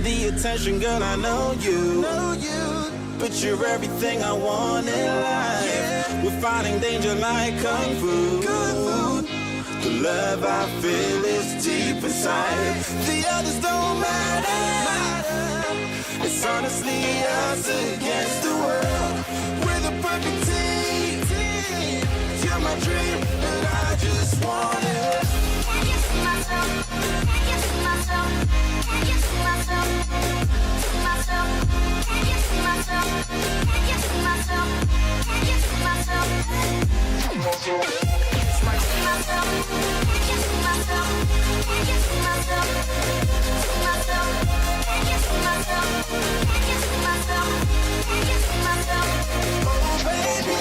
the attention, girl, I know you. But you're everything I want in life. We're fighting danger like Kung Fu. The love I feel is deep inside. The others don't matter. It's honestly us against the world. We're the perfect team. You're my dream, but I just want it. Can't get to myself. Can't get to myself. Can't get to myself. To myself. Can't get to myself. Can't get to myself. Can't get to myself. To myself. Can't get to myself. Can't get to myself. To myself. Can't get to myself. Can't get to myself. Can't get to myself. Oh baby,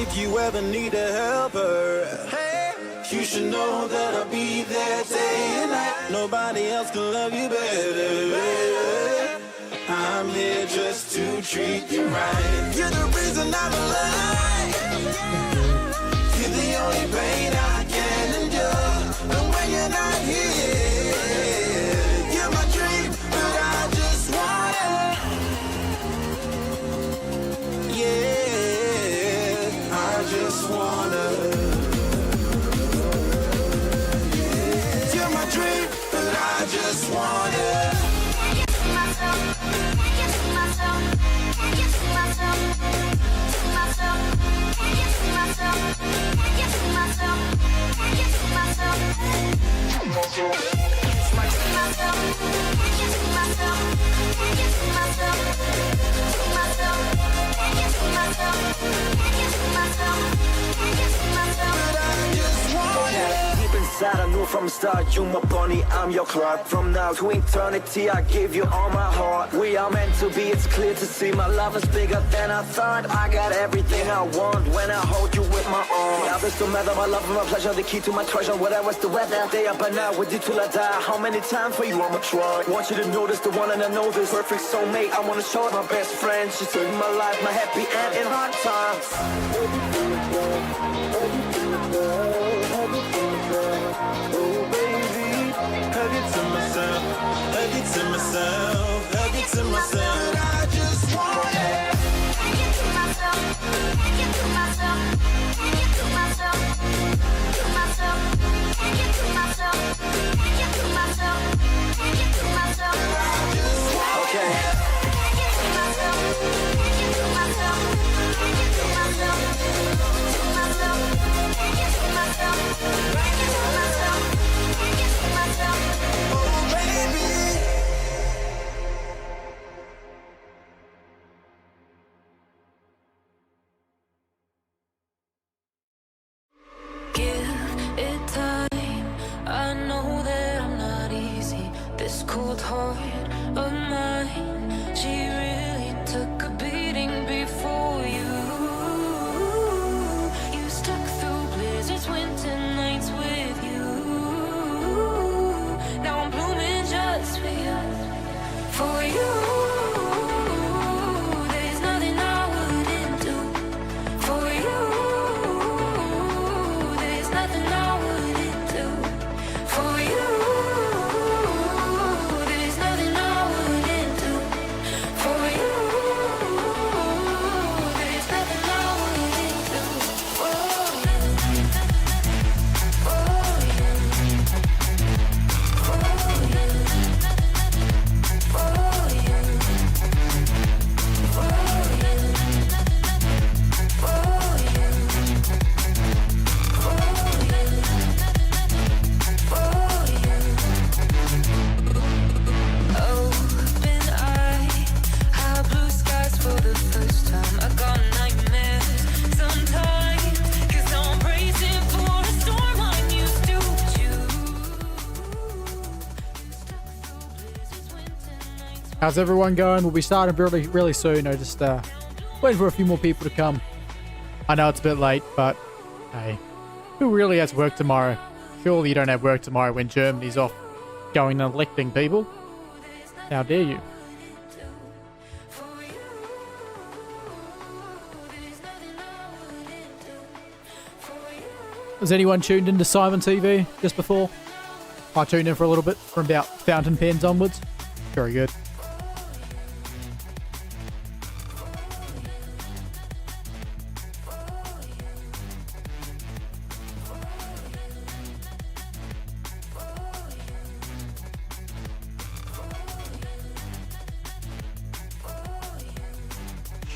if you ever need a helper, hey, you should know that I'll be there day and night. Nobody else can love you better. I'm here just to treat you right. You're the reason I'm alive. You're the only pain I can endure. And when you're not here, you're my dream, but I just want it. Yeah, I just wanna. You're my dream, but I just want it. Can't get to myself. Can't get to myself. Can't get to myself. To myself. Can't get to myself. Can't get to myself. Can't get to myself. To myself. Can't get to myself. Can't get to myself. To myself. Can't get to myself. Can't get to myself. Can't get to myself. But I just want it. Deep inside, I knew from the start, you my bunny, I'm your Clark. From now to eternity, I give you all my heart. We are meant to be, it's clear to see. My love is bigger than I thought. I got everything I want when I hold you with my arms. The others don't matter, my love and my pleasure, the key to my treasure. Whatever's the weather, day up and out with you till I die. How many times for you I'ma try? Want you to notice the one and I know this perfect soulmate. I wanna show it my best friend. She's in my life, my happy end in hard times. Oh baby, hug it to myself, hug it to myself, hug it to myself. I just want it. Can't get to myself, can't get to myself, can't get to myself, to myself, can't get to myself, can't get to myself, can't get to myself. I just want Okay. it. Can't get to myself, can't get to myself, can't get to myself, to myself, can't get to myself, can't get to myself, can't get to myself. Oh baby. Give it time. I know that I'm not easy. This cold heart of mine, she really took a beating before you. You stuck through blizzards, winter nights with you. Now I'm blooming just for you. For you. There's nothing I wouldn't do. For you. There's nothing I wouldn't do. For you. There's nothing I wouldn't do. For you. There's nothing I wouldn't do. For you. For you. For you. For you. For you. Open eye, high blue skies for the first time. I got nightmares sometimes, 'cause I'm bracing for a storm I'm used to. How's everyone going? We'll be starting really soon. I just waiting for a few more people to come. I know it's a bit late, but hey, who really has work tomorrow? Surely you don't have work tomorrow when Germany's off going and electing people. How dare you? Has anyone tuned into Simon TV just before? I tuned in for a little bit from about Fountain Pens onwards. Very good.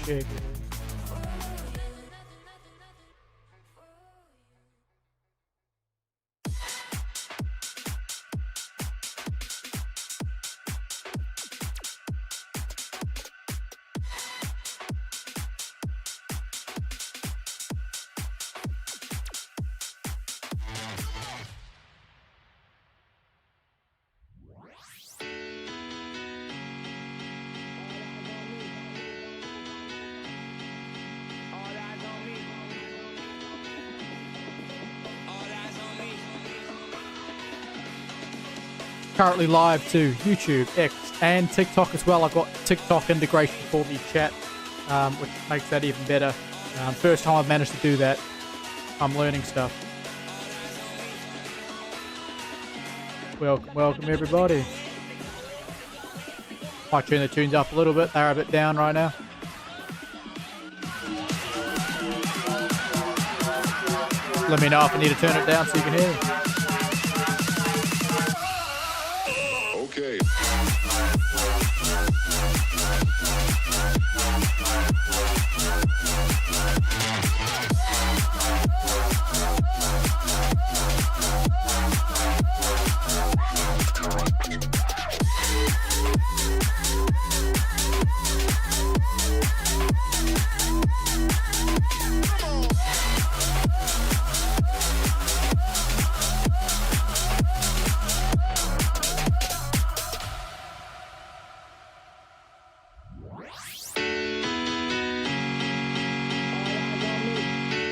chicken. Currently live to YouTube, X, and TikTok as well. I've got TikTok integration for the chat, which makes that even better. First time I've managed to do that. I'm learning stuff. Welcome everybody. Might turn the tunes up a little bit. They're a bit down right now. Let me know if I need to turn it down so you can hear it. Okay.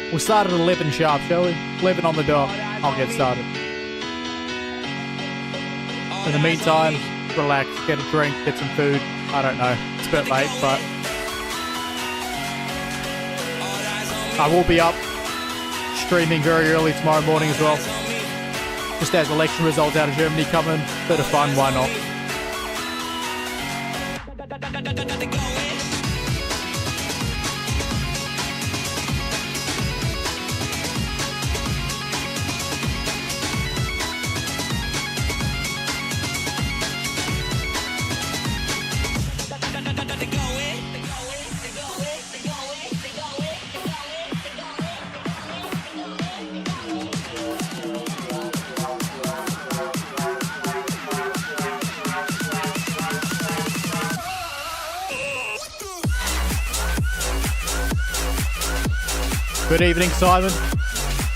We'll start at 11 sharp, shall we? 11 on the dot. I'll get started. In the meantime, relax, get a drink, get some food. I don't know. It's a bit late, but I will be up streaming very early tomorrow morning as well. Just as election results out of Germany come in. Bit of fun, why not? Good evening, Simon.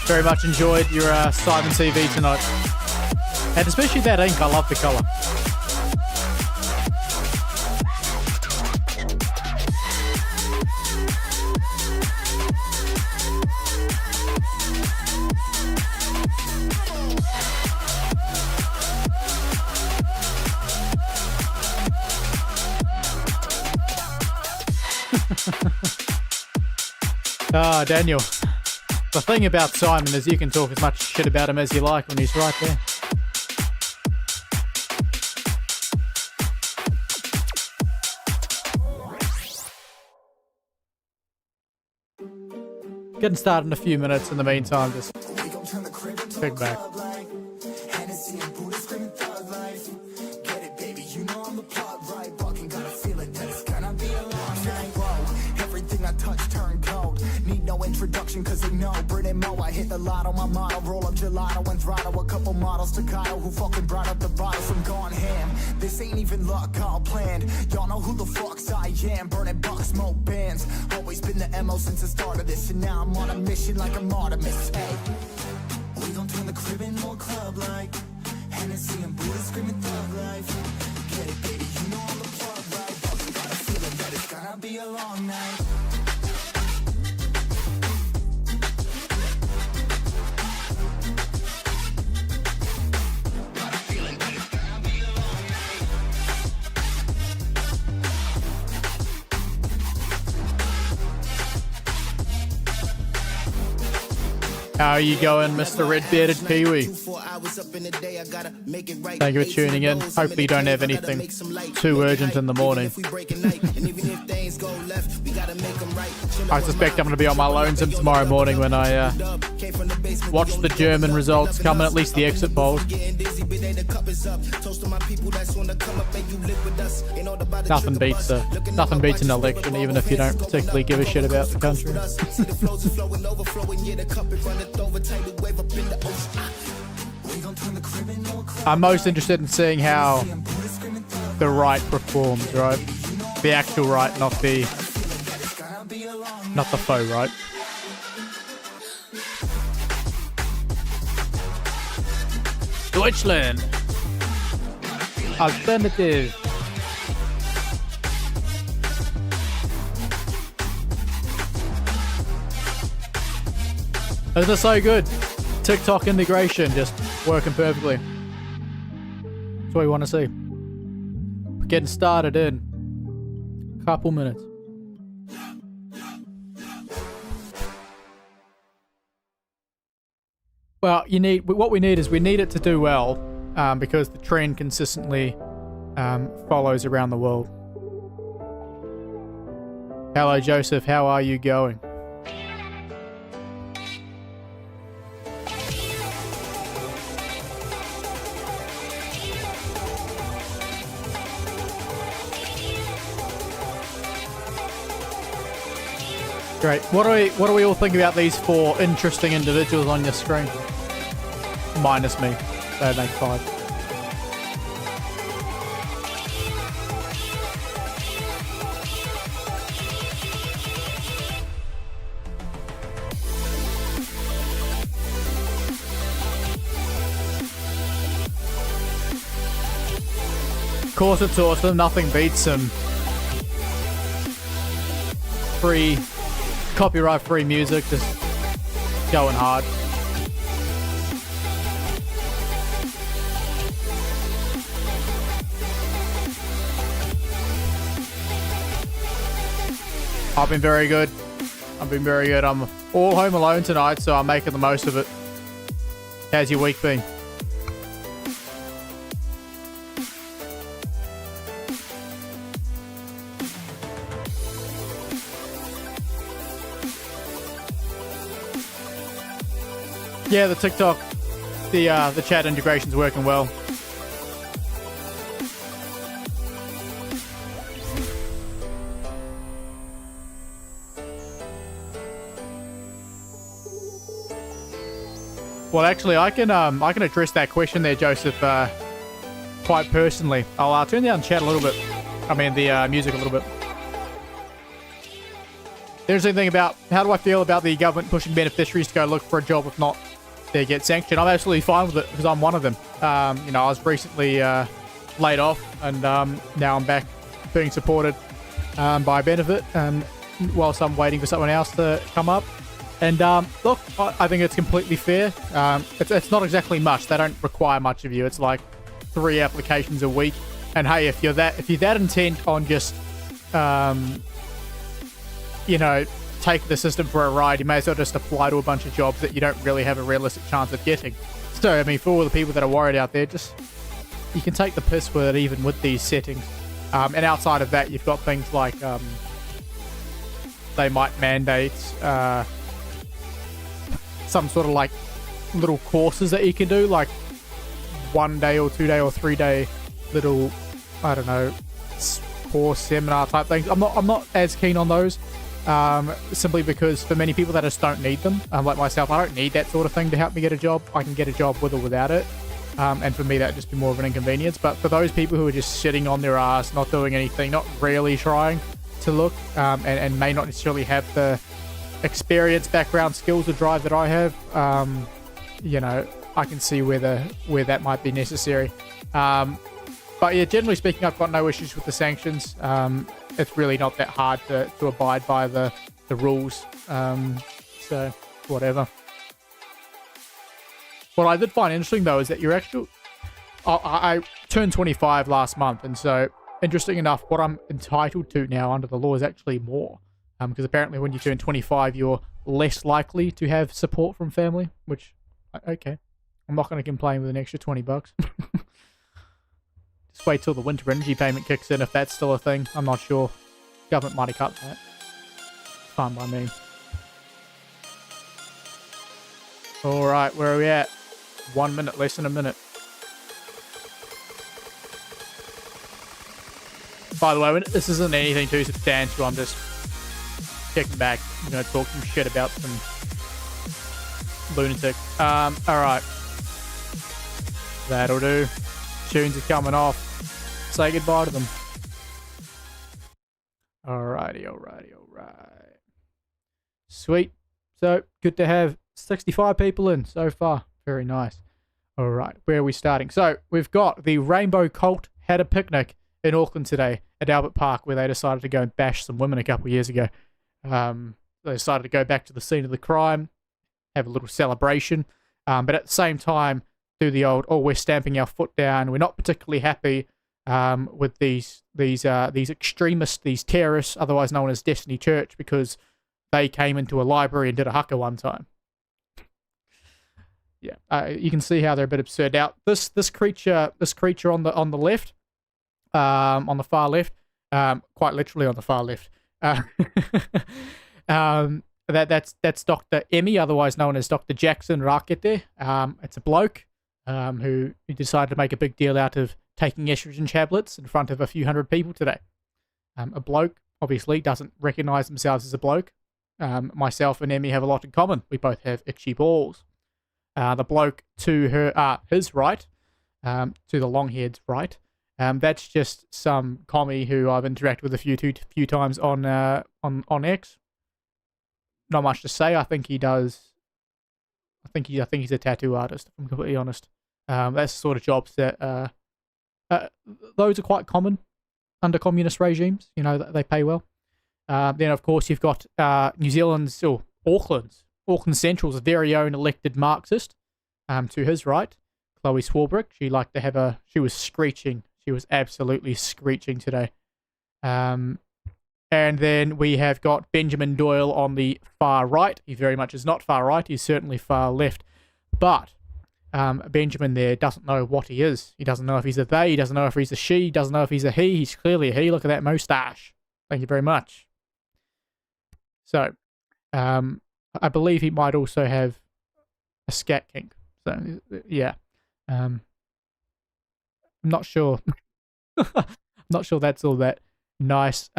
Very much enjoyed your Simon TV tonight. And especially that ink, I love the colour. Daniel, the thing about Simon is you can talk as much shit about him as you like when he's right there. Getting started in a few minutes. In the meantime, just kick back. Cause they know Brit and Mo, I hit the lotto, my motto, roll up gelato and throttle a couple models staccato who fucking brought up the bottles. I'm gone ham, this ain't even luck, all planned. Y'all know who the fucks I am, burning bucks, smoke bands. Always been the MO since the start of this, and now I'm on a mission like I'm Artemis. Hey, we gon' turn the crib into a club like Hennessy and Buddha screaming thug life. Get it, baby, you know I'm the plug, right? Fucking got a feeling that it's gonna be a long night. How are you going, Mr. Red-Bearded Kiwi? Thank you for tuning in. Hopefully you don't have anything too urgent in the morning. I suspect I'm going to be on my lonesome tomorrow morning when I watch the German results come in, at least the exit polls. Nothing beats an election, even if you don't particularly give a shit about the country. I'm most interested in seeing how the right performs, right? The actual right, not the faux right. Deutschland. Alternative. Isn't it so good? TikTok integration just working perfectly. That's what we want to see. We're getting started in a couple minutes. Well, what we need is we need it to do well, because the trend consistently follows around the world. Hello, Joseph. How are you going? Great. What do we all think about these four interesting individuals on your screen? Minus me. They make 5. Of course it's awesome. Nothing beats some copyright-free music, just going hard. I've been very good. I'm all home alone tonight, so I'm making the most of it. How's your week been? Yeah, the TikTok, the chat integration's working well. Well, actually, I can address that question there, Joseph, quite personally. I'll turn down the chat a little bit. I mean, the music a little bit. The interesting thing about how do I feel about the government pushing beneficiaries to go look for a job if not they get sanctioned? I'm absolutely fine with it because I'm one of them. I was recently laid off, and now I'm back being supported by Benefit, whilst I'm waiting for someone else to come up. And look, I think it's completely fair. It's not exactly much. They don't require much of you. It's like 3 applications a week. And hey, if you're that intent on just take the system for a ride, you may as well just apply to a bunch of jobs that you don't really have a realistic chance of getting. So, I mean, for all the people that are worried out there, you can take the piss with it even with these settings. And outside of that, you've got things like they might mandate some sort of like little courses that you can do, like 1 day or 2 day or 3 day little, I don't know, course seminar type things. I'm not as keen on those. Simply because for many people that just don't need them, like myself, I don't need that sort of thing to help me get a job. I can get a job with or without it, and for me that'd just be more of an inconvenience. But for those people who are just sitting on their ass, not doing anything, not really trying to look, and may not necessarily have the experience, background, skills, or drive that I have, I can see where that might be necessary. But yeah, generally speaking, I've got no issues with the sanctions. It's really not that hard to abide by the rules. So, whatever. What I did find interesting, though, is that you're actually... I turned 25 last month, and so, interesting enough, what I'm entitled to now under the law is actually more. Because apparently when you turn 25, your less likely to have support from family, which, okay. I'm not going to complain with an extra $20. Just wait till the winter energy payment kicks in if that's still a thing. I'm not sure. Government might have cut that. Fine by me. Alright, where are we at? 1 minute, less than a minute. By the way, this isn't anything too substantial. I'm just kicking back. I'm going to talk some shit about some lunatic. Alright. That'll do. Tunes are coming off. Say goodbye to them. Alrighty. Sweet. So, good to have 65 people in so far. Very nice. Alright, where are we starting? So, we've got the Rainbow Cult had a picnic in Auckland today at Albert Park where they decided to go and bash some women a couple of years ago. They decided to go back to the scene of the crime, have a little celebration, but at the same time, do the old, we're stamping our foot down. We're not particularly happy with these extremists, these terrorists, otherwise known as Destiny Church, because they came into a library and did a haka one time. Yeah, you can see how they're a bit absurd. Now, this creature on the left, on the far left, quite literally on the far left. That's Dr. Emmy, otherwise known as Dr. Jackson Rakete. It's a bloke who decided to make a big deal out of taking estrogen tablets in front of a few hundred people today. A bloke, obviously, doesn't recognize themselves as a bloke. Myself and Emmy have a lot in common. We both have itchy balls. The bloke to his right, to the long-haired's right, that's just some commie who I've interacted with a few times on X. Not much to say. I think he's a tattoo artist, if I'm completely honest. That's the sort of jobs that those are quite common under communist regimes. You know, they pay well. Then of course you've got New Zealand's or Auckland Central's very own elected Marxist. To his right, Chloe Swarbrick. She was screeching. She was absolutely screeching today. And then we have got Benjamin Doyle on the far right. He very much is not far right. He's certainly far left. But Benjamin there doesn't know what he is. He doesn't know if he's a they. He doesn't know if he's a she. He doesn't know if he's a he. He's clearly a he. Look at that moustache. Thank you very much. So, I believe he might also have a scat kink. So, yeah. I'm not sure. I'm not sure that's all that nice.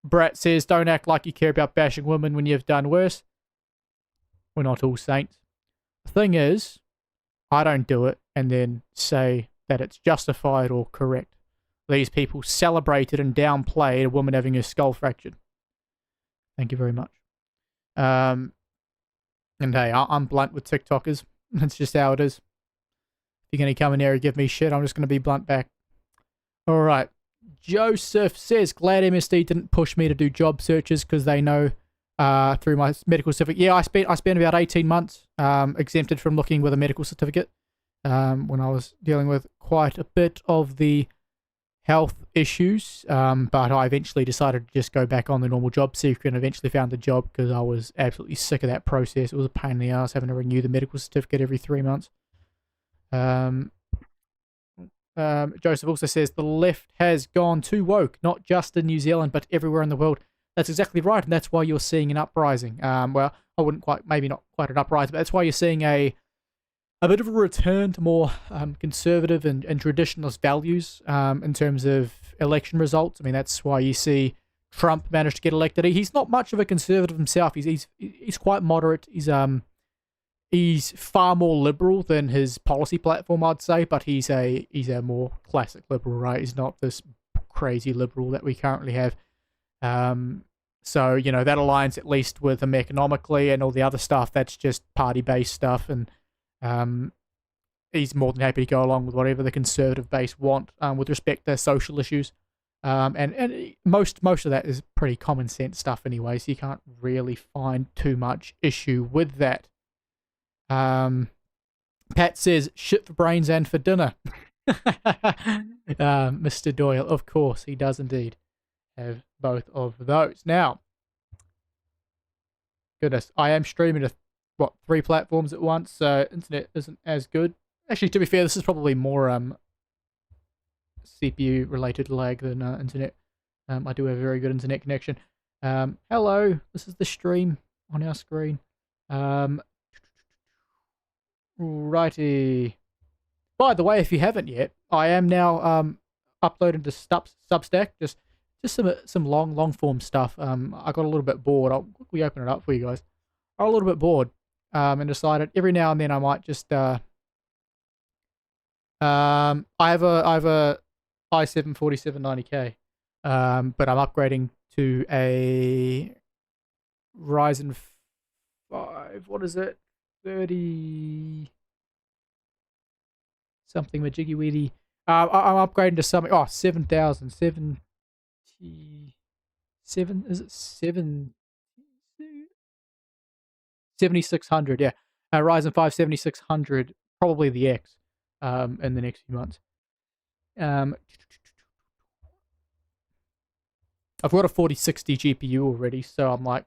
Brat says, don't act like you care about bashing women when you've done worse. We're not all saints. The thing is, I don't do it and then say that it's justified or correct. These people celebrated and downplayed a woman having her skull fractured. Thank you very much. And hey, I'm blunt with TikTokers. That's just how it is. If you're going to come in here and give me shit, I'm just going to be blunt back. Alright. Joseph says, glad MSD didn't push me to do job searches because they know through my medical certificate. Yeah, I spent about 18 months exempted from looking with a medical certificate when I was dealing with quite a bit of the health issues, but I eventually decided to just go back on the normal job seeker and eventually found the job because I was absolutely sick of that process. It was a pain in the ass having to renew the medical certificate every 3 months. Joseph also says the left has gone too woke, not just in New Zealand, but everywhere in the world. That's exactly right, and that's why you're seeing an uprising. Well, I wouldn't maybe not quite an uprising, but that's why you're seeing a bit of a return to more conservative and traditionalist values in terms of election results. I mean, that's why you see Trump managed to get elected. He's not much of a conservative himself. He's quite moderate. He's far more liberal than his policy platform, I'd say, but he's a more classic liberal, right? He's not this crazy liberal that we currently have. So, you know, that aligns at least with him economically, and all the other stuff, that's just party-based stuff, and he's more than happy to go along with whatever the conservative base want with respect to social issues. And most of that is pretty common sense stuff anyway, so you can't really find too much issue with that. Pat says, shit for brains and for dinner. Mr. Doyle, of course, he does indeed have both of those. Now, goodness, I am streaming to, 3 platforms at once, so internet isn't as good. Actually, to be fair, this is probably more CPU-related lag than internet. I do have a very good internet connection. Hello, this is the stream on our screen. Righty. By the way, if you haven't yet, I am now uploading to Substack, just some long form stuff. I got a little bit bored. I'll quickly open it up for you guys. I got a little bit bored, and decided every now and then I might just I have a i7 4790K, but I'm upgrading to a Ryzen 5. What is it? 30 something majiggy weedy. I'm upgrading to something. 7077. Is it 7600? Yeah, Ryzen 5 7600. Probably the X. In the next few months. I've got a 4060 GPU already, so I'm like,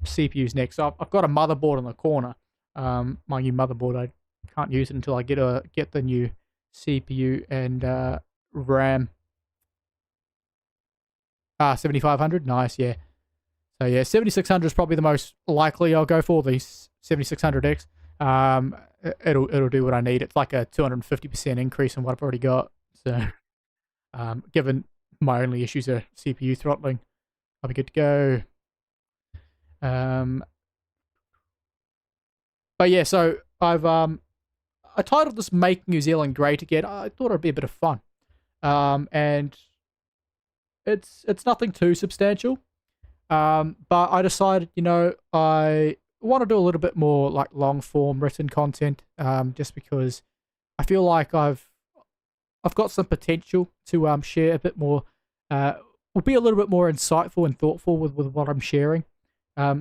CPU's next. So I've got a motherboard in the corner. My new motherboard, I can't use it until I get the new CPU and RAM. 7500, nice, yeah. So yeah, 7600 is probably the most likely I'll go for, the 7600X. It'll do what I need. It's like a 250% increase in what I've already got. So, given my only issues are CPU throttling, I'll be good to go. But yeah, so I titled this "Make New Zealand Great Again." I thought it'd be a bit of fun, and it's nothing too substantial. But I decided, I want to do a little bit more like long form written content, just because I feel like I've got some potential to share a bit more, will be a little bit more insightful and thoughtful with what I'm sharing.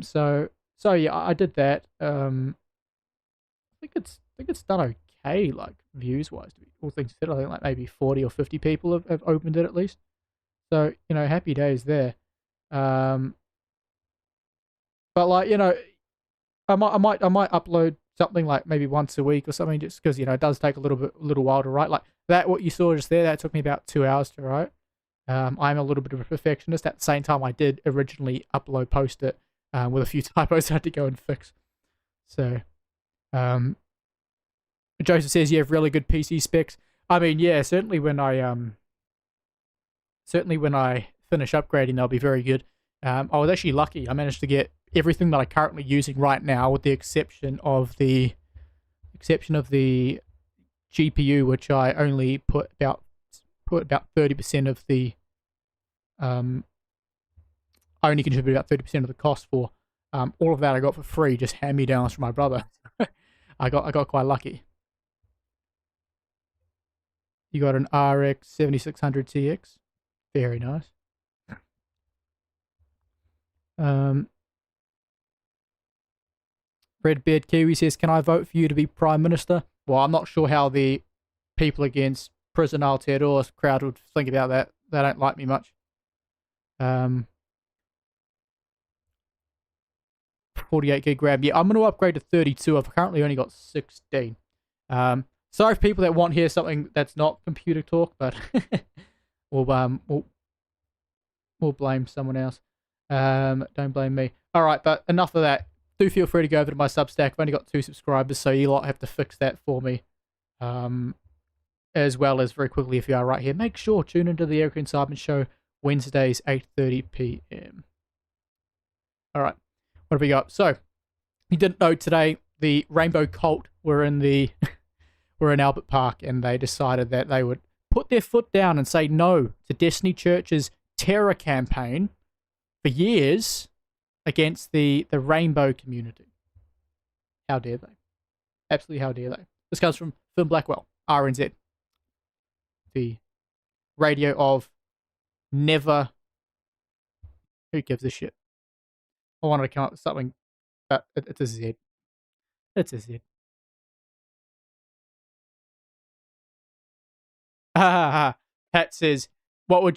So yeah, I did that. I think it's done okay, like views wise. All things considered, I think like maybe 40 or 50 people have opened it at least. So happy days there. But like I might upload something like maybe once a week or something, just because it does take a little while to write. Like that, what you saw just there, that took me about 2 hours to write. I'm a little bit of a perfectionist. At the same time, I did originally post it with a few typos I had to go and fix. So, Joseph says you have really good PC specs. I mean, yeah, certainly when I finish upgrading, they'll be very good. I was actually lucky. I managed to get everything that I'm currently using right now, with the exception of the GPU, which I only put about 30% of the I only contributed about 30% of the cost for. All of that I got for free, just hand-me-downs from my brother. I got quite lucky. You got an RX 7600 TX. Very nice. Redbeard Kiwi says, "Can I vote for you to be Prime Minister?" Well, I'm not sure how the people against Prison Aotearoa crowd would think about that. They don't like me much. 48 gig RAM. Yeah, I'm going to upgrade to 32. I've currently only got 16. Sorry for people that want to hear something that's not computer talk, but we'll blame someone else. Don't blame me. All right, but enough of that. Do feel free to go over to my Substack. I've only got 2 subscribers, so you lot have to fix that for me. As well as, very quickly, if you are right here, make sure tune into the Eric and Simon Show Wednesdays 8:30 p.m. All right, what have we got? So, you didn't know today the Rainbow Cult were in Albert Park, and they decided that they would put their foot down and say no to Destiny Church's terror campaign for years against the rainbow community. How dare they? Absolutely, how dare they? This comes from Finn Blackwell, RNZ. The radio of never. Who gives a shit? I wanted to come up with something, but it's a Z. It's a Z. Pat says, what would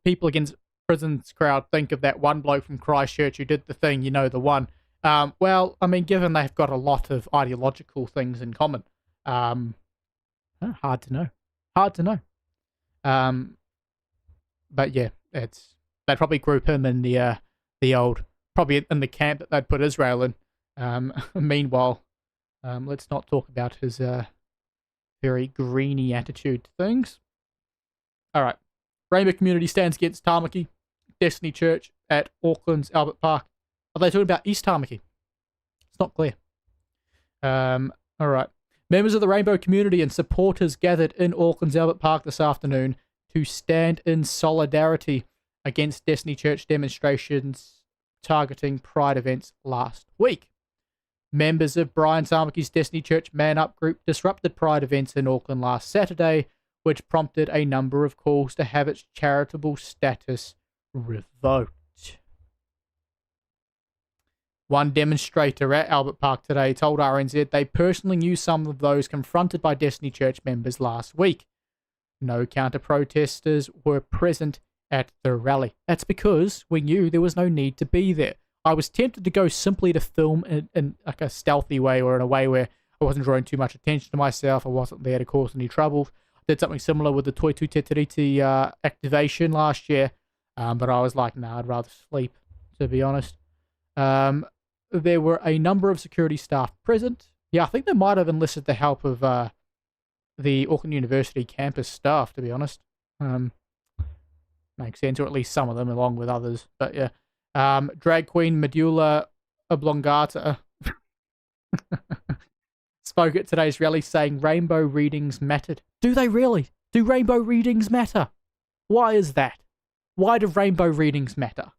people against prisons crowd think of that one bloke from Christchurch who did the thing, you know, the one. Well, I mean, given they've got a lot of ideological things in common, hard to know. Hard to know. But yeah, they'd probably group him in the old, probably in the camp that they'd put Israel in. Meanwhile, let's not talk about his very greeny attitude to things. All right. Rainbow Community stands against Tamaki. Destiny Church at Auckland's Albert Park. Are they talking about East Tamaki? It's not clear. All right. Members of the Rainbow Community and supporters gathered in Auckland's Albert Park this afternoon to stand in solidarity against Destiny Church demonstrations targeting Pride events last week. Members of Brian Tamaki's Destiny Church Man Up group disrupted Pride events in Auckland last Saturday, which prompted a number of calls to have its charitable status revoked. One demonstrator at Albert Park today told RNZ they personally knew some of those confronted by Destiny Church members last week. No counter-protesters were present at the rally. That's because we knew there was no need to be there. I was tempted to go simply to film in like a stealthy way, or in a way where I wasn't drawing too much attention to myself. I wasn't there to cause any trouble. I did something similar with the Toitu Te Tiriti activation last year, but I was like, nah, I'd rather sleep, to be honest. There were a number of security staff present. Yeah, I think they might have enlisted the help of the Auckland University campus staff, to be honest. Makes sense, or at least some of them, along with others. But yeah. Drag queen Medulla Oblongata spoke at today's rally saying rainbow readings mattered. Do they really? Do rainbow readings matter? Why is that? Why do rainbow readings matter?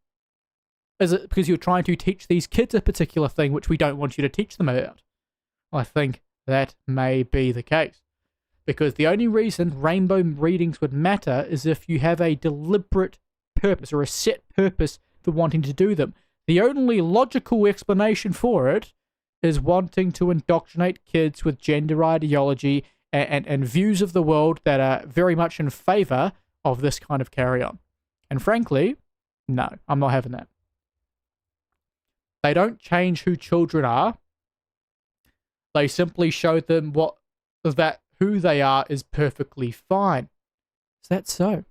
Is it because you're trying to teach these kids a particular thing which we don't want you to teach them about? I think that may be the case. Because the only reason rainbow readings would matter is if you have a deliberate purpose or a set purpose for wanting to do them. The only logical explanation for it is wanting to indoctrinate kids with gender ideology and views of the world that are very much in favor of this kind of carry-on. And frankly, no, I'm not having that. They don't change who children are. They simply show them who they are is perfectly fine. Is that so?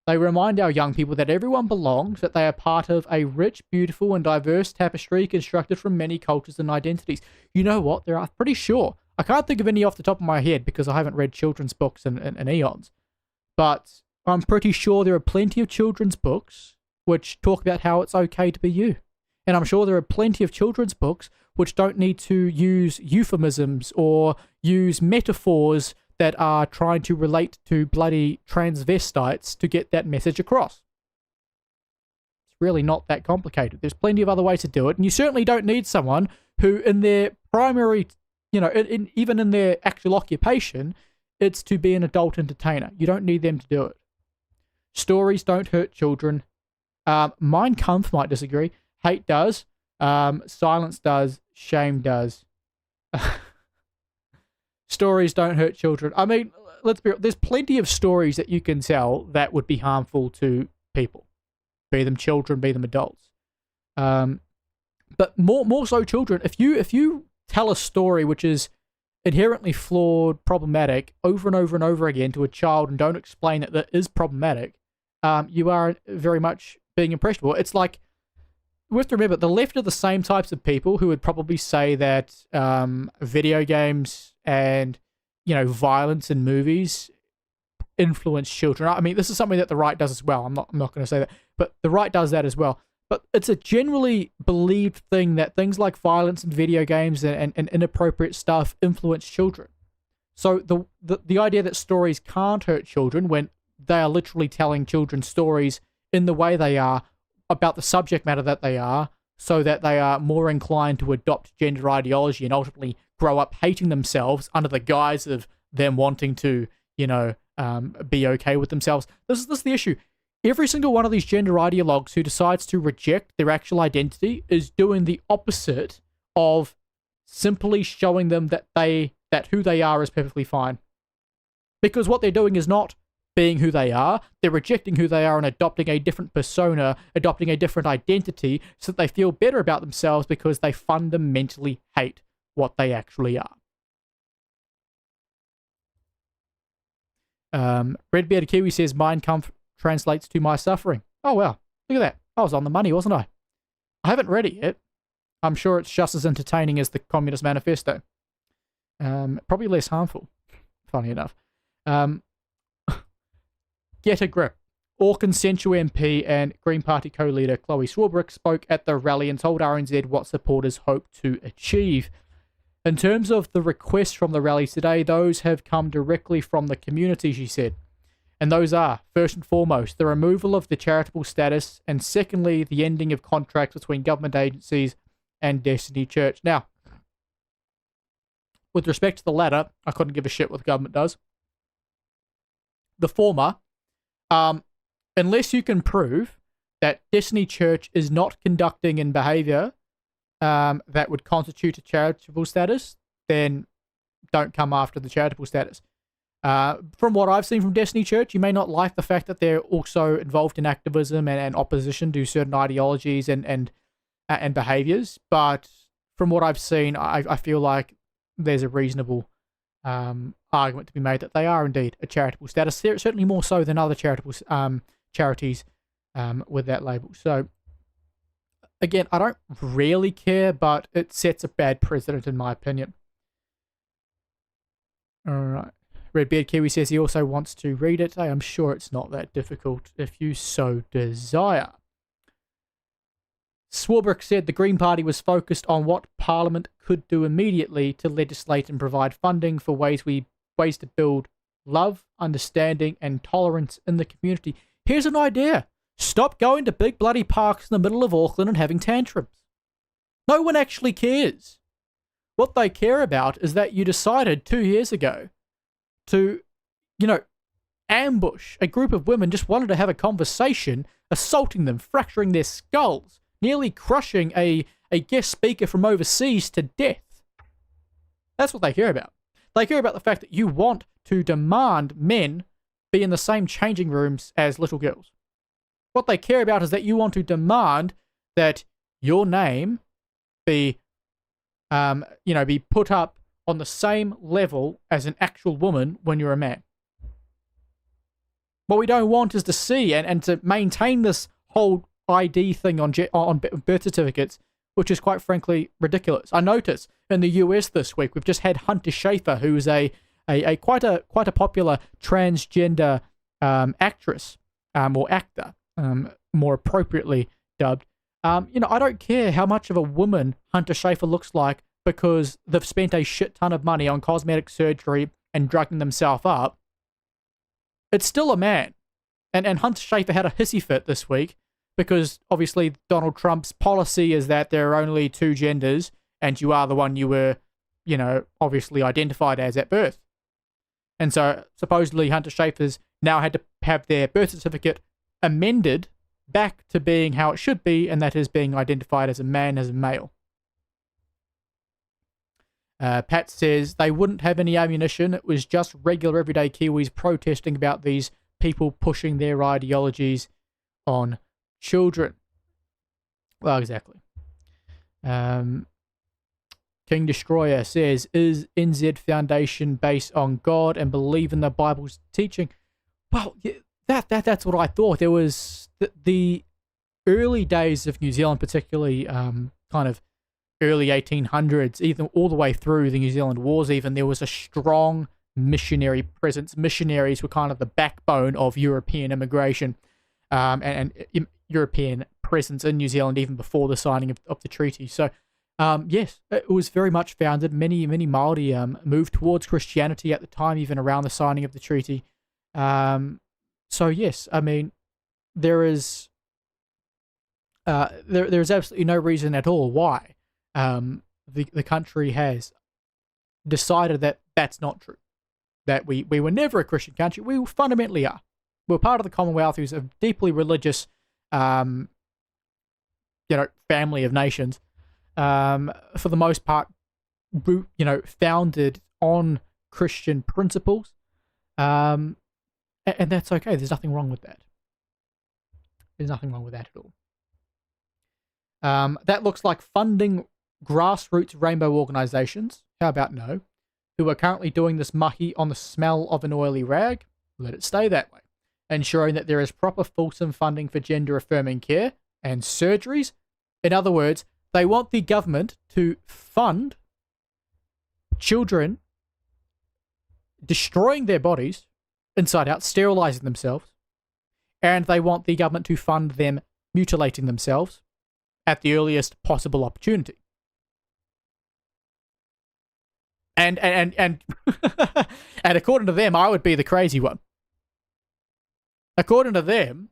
They remind our young people that everyone belongs, that they are part of a rich, beautiful, and diverse tapestry constructed from many cultures and identities. You know what? I'm pretty sure. I can't think of any off the top of my head because I haven't read children's books in eons. But I'm pretty sure there are plenty of children's books which talk about how it's okay to be you. And I'm sure there are plenty of children's books which don't need to use euphemisms or use metaphors that are trying to relate to bloody transvestites to get that message across. It's really not that complicated. There's plenty of other ways to do it, and you certainly don't need someone who in their primary, even in their actual occupation, it's to be an adult entertainer. You don't need them to do it. Stories don't hurt children. Mein Kampf might disagree. Hate does. Silence does. Shame does. Stories don't hurt children. I mean, let's be real. There's plenty of stories that you can tell that would be harmful to people. Be them children, be them adults. But more so children. If you tell a story which is inherently flawed, problematic, over and over and over again to a child and don't explain that that is problematic, you are very much being impressionable. It's like, we have to remember, the left are the same types of people who would probably say that video games and, violence in movies influence children. I mean, this is something that the right does as well. I'm not going to say that, but the right does that as well. But it's a generally believed thing that things like violence in video games and inappropriate stuff influence children. So the idea that stories can't hurt children when they are literally telling children stories in the way they are about the subject matter that they are, so that they are more inclined to adopt gender ideology and ultimately grow up hating themselves under the guise of them wanting to, be okay with themselves. This is the issue. Every single one of these gender ideologues who decides to reject their actual identity is doing the opposite of simply showing them that who they are is perfectly fine. Because what they're doing is not being who they are. They're rejecting who they are and adopting a different persona, adopting a different identity so that they feel better about themselves because they fundamentally hate what they actually are. Redbearded Kiwi says, Mein Kampf translates to my suffering. Oh, wow. Look at that. I was on the money, wasn't I? I haven't read it yet. I'm sure it's just as entertaining as the Communist Manifesto. Probably less harmful, funny enough. Get a grip. Auckland Central MP and Green Party co-leader Chloe Swarbrick spoke at the rally and told RNZ what supporters hope to achieve. In terms of the requests from the rally today, those have come directly from the community, she said. And those are, first and foremost, the removal of the charitable status, and secondly, the ending of contracts between government agencies and Destiny Church. Now, with respect to the latter, I couldn't give a shit what the government does. The former, unless you can prove that Destiny Church is not conducting in behaviour that would constitute a charitable status, then don't come after the charitable status. From what I've seen from Destiny Church, you may not like the fact that they're also involved in activism and opposition to certain ideologies and behaviours, but from what I've seen, I feel like there's a reasonable argument to be made that they are indeed a charitable status, certainly more so than other charitable charities with that label. So, again, I don't really care, but it sets a bad precedent in my opinion. All right. Redbeard Kiwi says he also wants to read it. I am sure it's not that difficult if you so desire. Swarbrick said the Green Party was focused on what Parliament could do immediately to legislate and provide funding for ways to build love, understanding, and tolerance in the community. Here's an idea. Stop going to big bloody parks in the middle of Auckland and having tantrums. No one actually cares. What they care about is that you decided 2 years ago to, ambush a group of women just wanted to have a conversation, assaulting them, fracturing their skulls, nearly crushing a guest speaker from overseas to death. That's what they care about. They care about the fact that you want to demand men be in the same changing rooms as little girls. What they care about is that you want to demand that your name be put up on the same level as an actual woman when you're a man. What we don't want is to see and to maintain this whole ID thing on birth certificates, which is quite frankly ridiculous. I notice in the US this week we've just had Hunter Schafer, who is a quite a popular transgender actress or actor, more appropriately dubbed. I don't care how much of a woman Hunter Schafer looks like, because they've spent a shit ton of money on cosmetic surgery and drugging themselves up. It's still a man. And Hunter Schafer had a hissy fit this week because obviously Donald Trump's policy is that there are only two genders and you are the one you were, obviously identified as at birth. And so supposedly Hunter Schafer's now had to have their birth certificate amended back to being how it should be, and that is being identified as a man, as a male. Pat says they wouldn't have any ammunition. It was just regular everyday Kiwis protesting about these people pushing their ideologies on children. Well, exactly. King Destroyer says, is NZ Foundation based on God and believe in the Bible's teaching? Well, that's what I thought. There was the early days of New Zealand, particularly kind of early 1800s, even all the way through the New Zealand Wars even, there was a strong missionary presence. Missionaries were kind of the backbone of European immigration and European presence in New Zealand even before the signing of the treaty. So, yes, it was very much founded. Many Maori moved towards Christianity at the time, even around the signing of the treaty. So, yes, I mean, there is absolutely no reason at all why the country has decided that that's not true. That we were never a Christian country. We fundamentally are. We're part of the Commonwealth, who's a deeply religious, family of nations. For the most part, founded on Christian principles. And that's okay. There's nothing wrong with that. There's nothing wrong with that at all. That looks like funding grassroots rainbow organizations. How about no? Who are currently doing this mahi on the smell of an oily rag. Let it stay that way. Ensuring that there is proper fulsome funding for gender affirming care and surgeries. In other words, they want the government to fund children destroying their bodies inside out, sterilizing themselves, and they want the government to fund them mutilating themselves at the earliest possible opportunity. And and according to them, I would be the crazy one. According to them,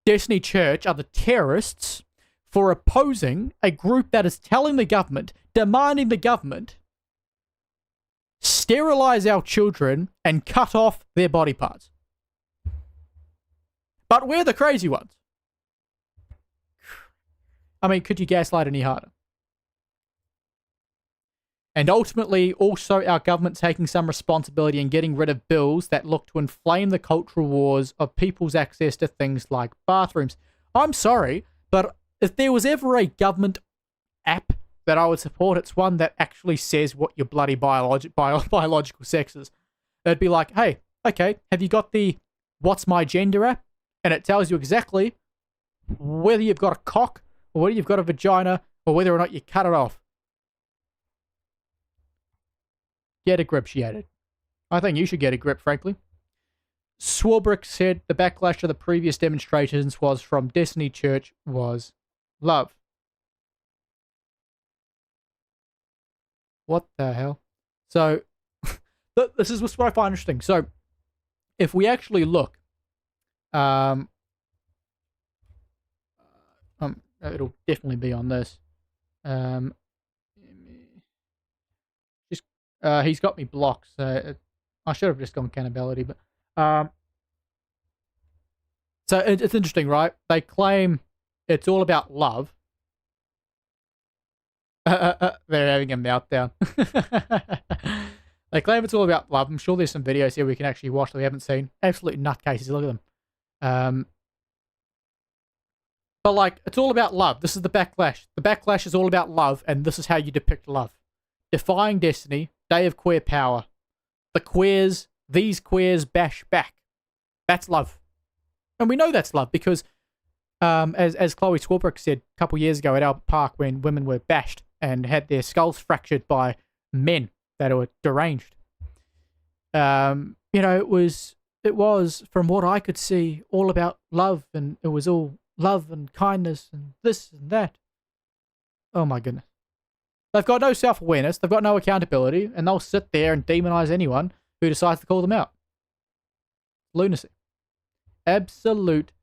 Destiny Church are the terrorists for opposing a group that is telling the government, demanding the government sterilize our children and cut off their body parts. But we're the crazy ones. I mean, could you gaslight any harder? And ultimately, also our government taking some responsibility in getting rid of bills that look to inflame the cultural wars of people's access to things like bathrooms. I'm sorry, but if there was ever a government app that I would support, it's one that actually says what your bloody biological sex is. It'd be like, hey, okay, have you got the What's My Gender app? And it tells you exactly whether you've got a cock or whether you've got a vagina or whether or not you cut it off. Get a grip, she added. I think you should get a grip, frankly. Swarbrick said the backlash to the previous demonstrations was from Destiny Church was love. What the hell? So, this is what I find interesting. So, if we actually look, it'll definitely be on this. He's got me blocked, so I should have just gone cannibalism, but so it's interesting, right? They claim it's all about love. They're having a meltdown. They claim it's all about love. I'm sure there's some videos here we can actually watch that we haven't seen. Absolute nutcases, look at them. But like, it's all about love. This is the backlash. The backlash is all about love, and this is how you depict love. Defying Destiny, Day of Queer Power. The queers, these queers bash back. That's love. And we know that's love because, as Chloe Swarbrick said a couple years ago at Albert Park when women were bashed and had their skulls fractured by men that were deranged. It was, from what I could see, all about love, and it was all love and kindness and this and that. Oh my goodness. They've got no self-awareness, they've got no accountability, and they'll sit there and demonize anyone who decides to call them out. Lunacy. Absolute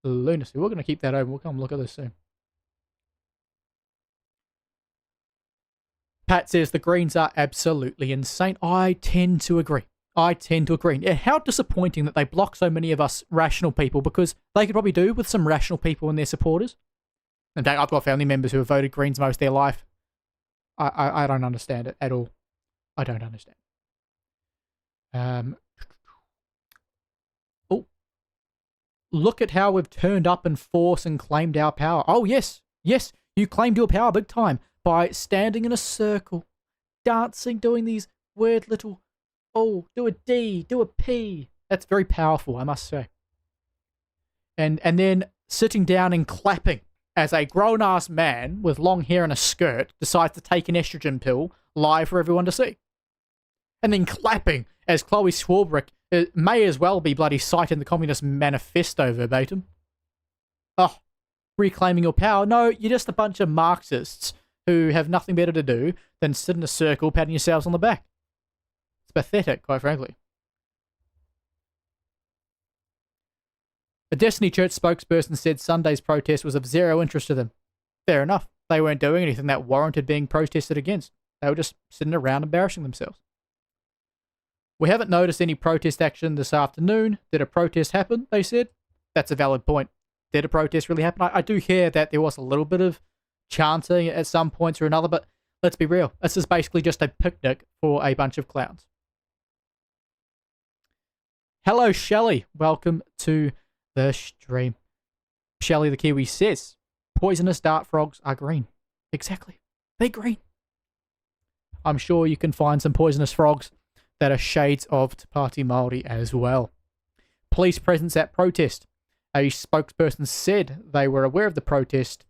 lunacy. We're going to keep that open. We'll come look at this soon. Pat says the Greens are absolutely insane. I tend to agree. And how disappointing that they block so many of us rational people, because they could probably do with some rational people and their supporters. In fact, I've got family members who have voted Greens most of their life. I don't understand it at all. I don't understand. Look at how we've turned up in force and claimed our power. Oh, yes, you claimed your power big time by standing in a circle, dancing, doing these weird little, do a D, do a P. That's very powerful, I must say. And then sitting down and clapping as a grown-ass man with long hair and a skirt decides to take an estrogen pill live for everyone to see. And then clapping as Chloe Swarbrick may as well be bloody citing the Communist Manifesto verbatim. Oh, reclaiming your power? No, you're just a bunch of Marxists who have nothing better to do than sit in a circle patting yourselves on the back. It's pathetic, quite frankly. A Destiny Church spokesperson said Sunday's protest was of zero interest to them. Fair enough. They weren't doing anything that warranted being protested against. They were just sitting around embarrassing themselves. We haven't noticed any protest action this afternoon. Did a protest happen? They said. That's a valid point. Did a protest really happen? I do hear that there was a little bit of chanting at some points or another, but let's be real. This is basically just a picnic for a bunch of clowns. Hello, Shelley. Welcome to the stream. Shelley the Kiwi says, poisonous dart frogs are green. Exactly. They're green. I'm sure you can find some poisonous frogs that are shades of Te Pāti Māori as well. Police presence at protest. A spokesperson said they were aware of the protest.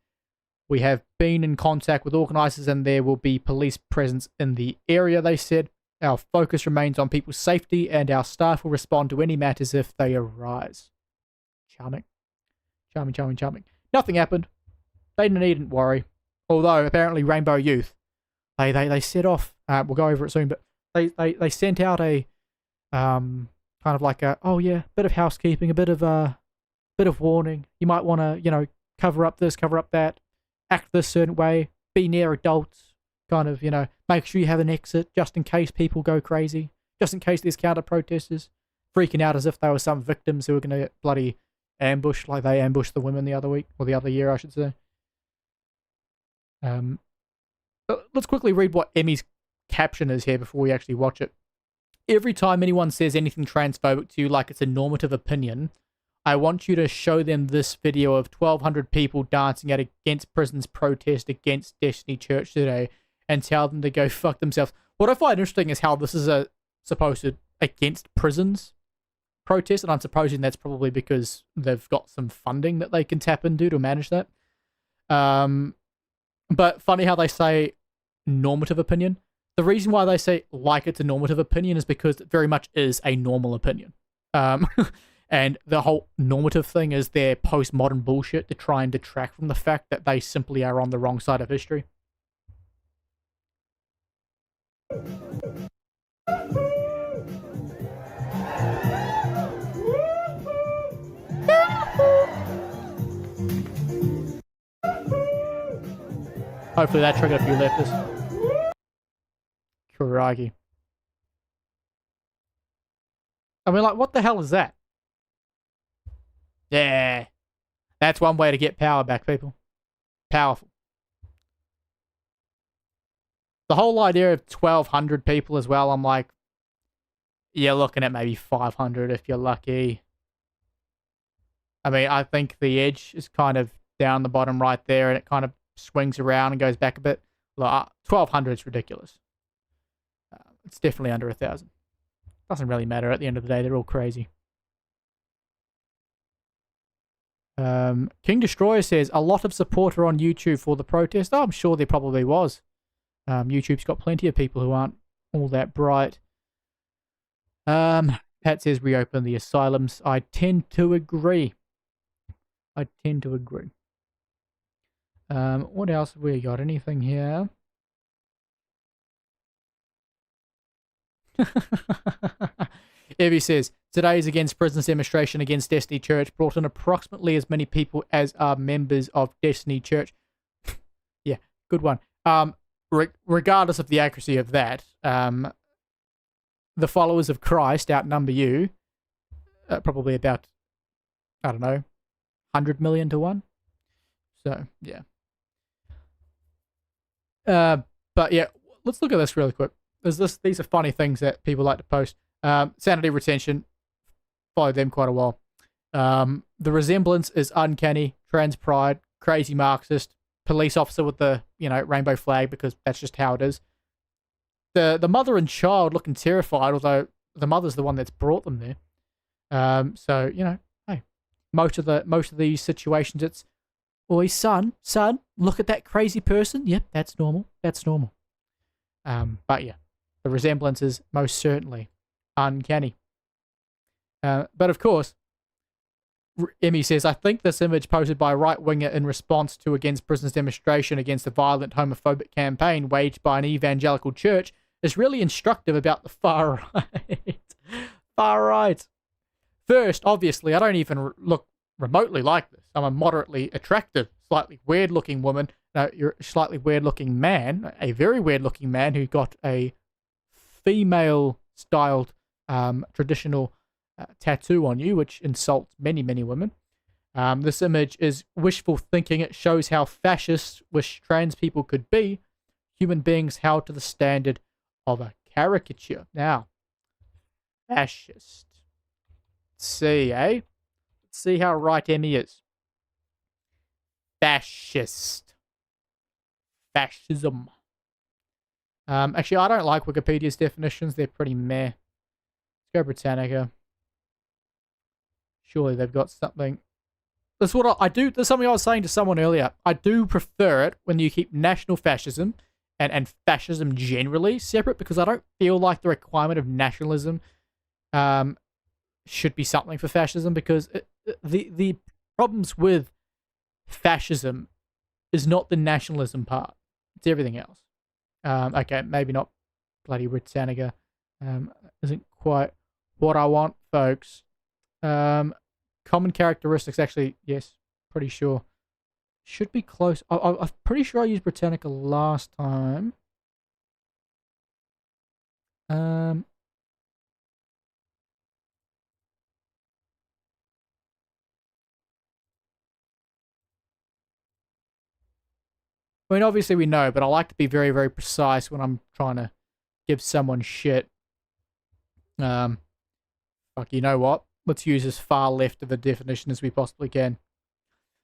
We have been in contact with organisers and there will be police presence in the area, they said. Our focus remains on people's safety and our staff will respond to any matters if they arise. Charming. Charming, charming, charming. Nothing happened. They needn't worry. Although, apparently, Rainbow Youth, they set off, we'll go over it soon, but they sent out a, kind of like a, oh yeah, bit of housekeeping, a bit of warning. You might want to, cover up this, cover up that, act this certain way, be near adults, kind of, make sure you have an exit just in case people go crazy, just in case there's counter-protesters freaking out as if they were some victims who are going to get bloody ambushed like they ambushed the women the other week, or the other year, I should say. But let's quickly read what Emmy's caption is here before we actually watch it. Every time anyone says anything transphobic to you like it's a normative opinion, I want you to show them this video of 1,200 people dancing at Against Prison's protest against Destiny Church today and tell them to go fuck themselves. What I find interesting is how this is a supposed Against Prisons protest, and I'm supposing that's probably because they've got some funding that they can tap into to manage that. But funny how they say normative opinion. The reason why they say like it's a normative opinion is because it very much is a normal opinion. And the whole normative thing is their postmodern bullshit to try and detract from the fact that they simply are on the wrong side of history. Hopefully that triggered a few leftists. Kuragi. I mean, like, what the hell is that? Yeah. That's one way to get power back, people. Powerful. The whole idea of 1,200 people as well, I'm like, you're looking at maybe 500 if you're lucky. I mean, I think the edge is kind of down the bottom right there, and it kind of swings around and goes back a bit. 1,200 is ridiculous. It's definitely under 1,000. Doesn't really matter at the end of the day. They're all crazy. King Destroyer says, a lot of support are on YouTube for the protest. Oh, I'm sure there probably was. YouTube's got plenty of people who aren't all that bright. Pat says, reopen the asylums. I tend to agree. What else have we got? Anything here? Evie says, today's Against Prisons demonstration against Destiny Church brought in approximately as many people as are members of Destiny Church. Yeah, good one. Regardless of the accuracy of that, the followers of Christ outnumber you probably about, I don't know, 100 million to 1. So, yeah. But yeah, let's look at this really quick. These are funny things that people like to post. Sanity retention, followed them quite a while. The resemblance is uncanny, trans pride, crazy Marxist, police officer with the, rainbow flag because that's just how it is. The mother and child looking terrified, although the mother's the one that's brought them there. So, hey, most of these situations it's, oi, son, look at that crazy person. Yep, that's normal. But yeah, the resemblance is most certainly uncanny. But of course, Emmy says, I think this image posted by a right-winger in response to Against Prisons demonstration against the violent homophobic campaign waged by an evangelical church is really instructive about the far right. Far right. First, obviously, I don't even look remotely like this. I'm a moderately attractive, slightly weird-looking woman. No, you're a slightly weird-looking man, a very weird-looking man who got a female-styled traditional tattoo on you, which insults many, many women. This image is wishful thinking. It shows how fascist wish trans people could be, human beings held to the standard of a caricature. Now, fascist. Let's see, eh? Let's see how right Emmy is. Fascist. Fascism. Actually, I don't like Wikipedia's definitions. They're pretty meh. Let's go Britannica. Surely they've got something. That's what I do. There's something I was saying to someone earlier. I do prefer it when you keep national fascism and fascism generally separate, because I don't feel like the requirement of nationalism should be something for fascism, because the problems with fascism is not the nationalism part. It's everything else. Okay, maybe not bloody Britannica. Isn't quite what I want, folks. Common characteristics, actually, yes, pretty sure. Should be close. I'm pretty sure I used Britannica last time. I mean, obviously we know, but I like to be very, very precise when I'm trying to give someone shit. Fuck, you know what? Let's use as far left of a definition as we possibly can.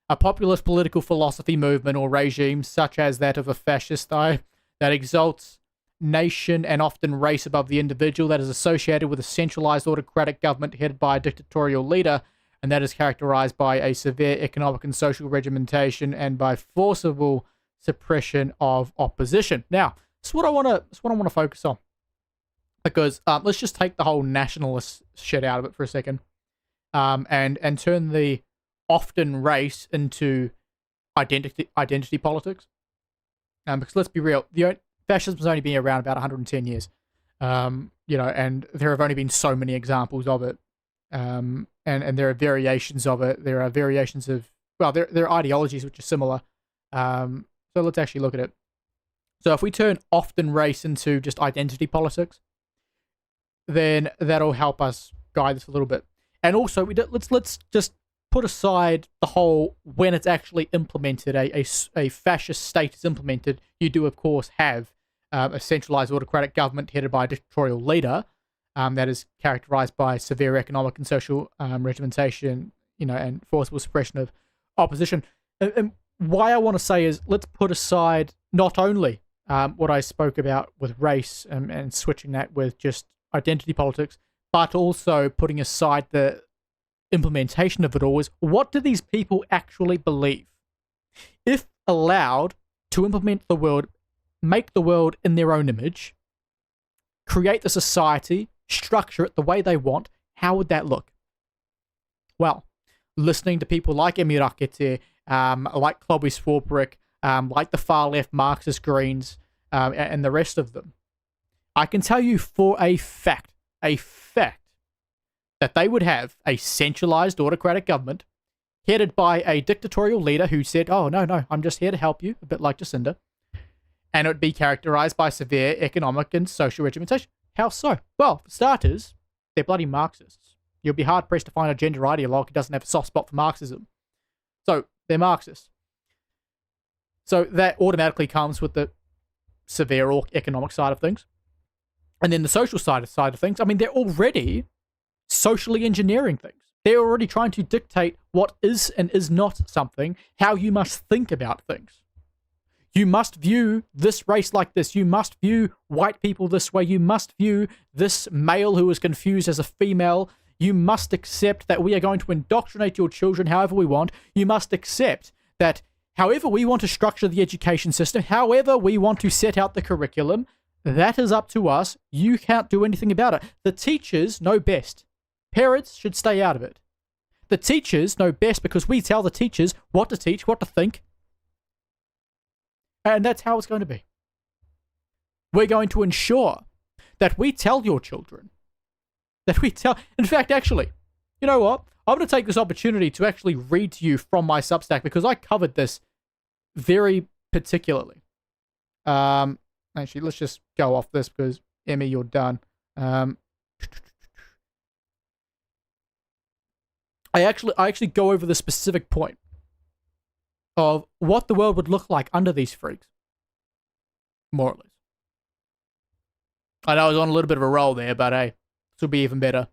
A populist political philosophy, movement, or regime, such as that of a fascist, that exalts nation and often race above the individual, that is associated with a centralized autocratic government headed by a dictatorial leader, and that is characterized by a severe economic and social regimentation and by forcible suppression of opposition. Now, that's what I want to focus on, because let's just take the whole nationalist shit out of it for a second, and turn the often race into identity politics. Because let's be real, fascism's only been around about 110 years, and there have only been so many examples of it, and there are variations of it. There are variations of, well, there are ideologies which are similar. So let's actually look at it. So if we turn often race into just identity politics, then that'll help us guide this a little bit. And also, let's just put aside the whole when it's actually implemented, a fascist state is implemented. You do, of course, have a centralized autocratic government headed by a dictatorial leader that is characterized by severe economic and social regimentation, and forcible suppression of opposition. And why I want to say is, let's put aside not only what I spoke about with race and switching that with just identity politics, but also putting aside the implementation of it all, is what do these people actually believe? If allowed to implement the world, make the world in their own image, create the society, structure it the way they want, how would that look? Well, listening to people like Emmy Rakete, like Clobby Swarbrick, like the far left Marxist Greens, and the rest of them, I can tell you for a fact, that they would have a centralized autocratic government headed by a dictatorial leader who said, oh, no, I'm just here to help you, a bit like Jacinda. And it would be characterized by severe economic and social regimentation. How so? Well, for starters, they're bloody Marxists. You'll be hard-pressed to find a gender ideologue who doesn't have a soft spot for Marxism. So, they're Marxists. So that automatically comes with the severe economic side of things. And then the social side of things, I mean, they're already socially engineering things. They're already trying to dictate what is and is not something, how you must think about things. You must view this race like this. You must view white people this way. You must view this male who is confused as a female. You must accept that we are going to indoctrinate your children however we want. You must accept that however we want to structure the education system, however we want to set out the curriculum, that is up to us. You can't do anything about it. The teachers know best. Parents should stay out of it. The teachers know best because we tell the teachers what to teach, what to think. And that's how it's going to be. We're going to ensure that we tell your children, in fact, actually, you know what? I'm going to take this opportunity to actually read to you from my Substack, because I covered this very particularly. Actually, let's just go off this because, Emmy, you're done. I actually go over the specific point of what the world would look like under these freaks. More or less. I know I was on a little bit of a roll there, but hey, this will be even better.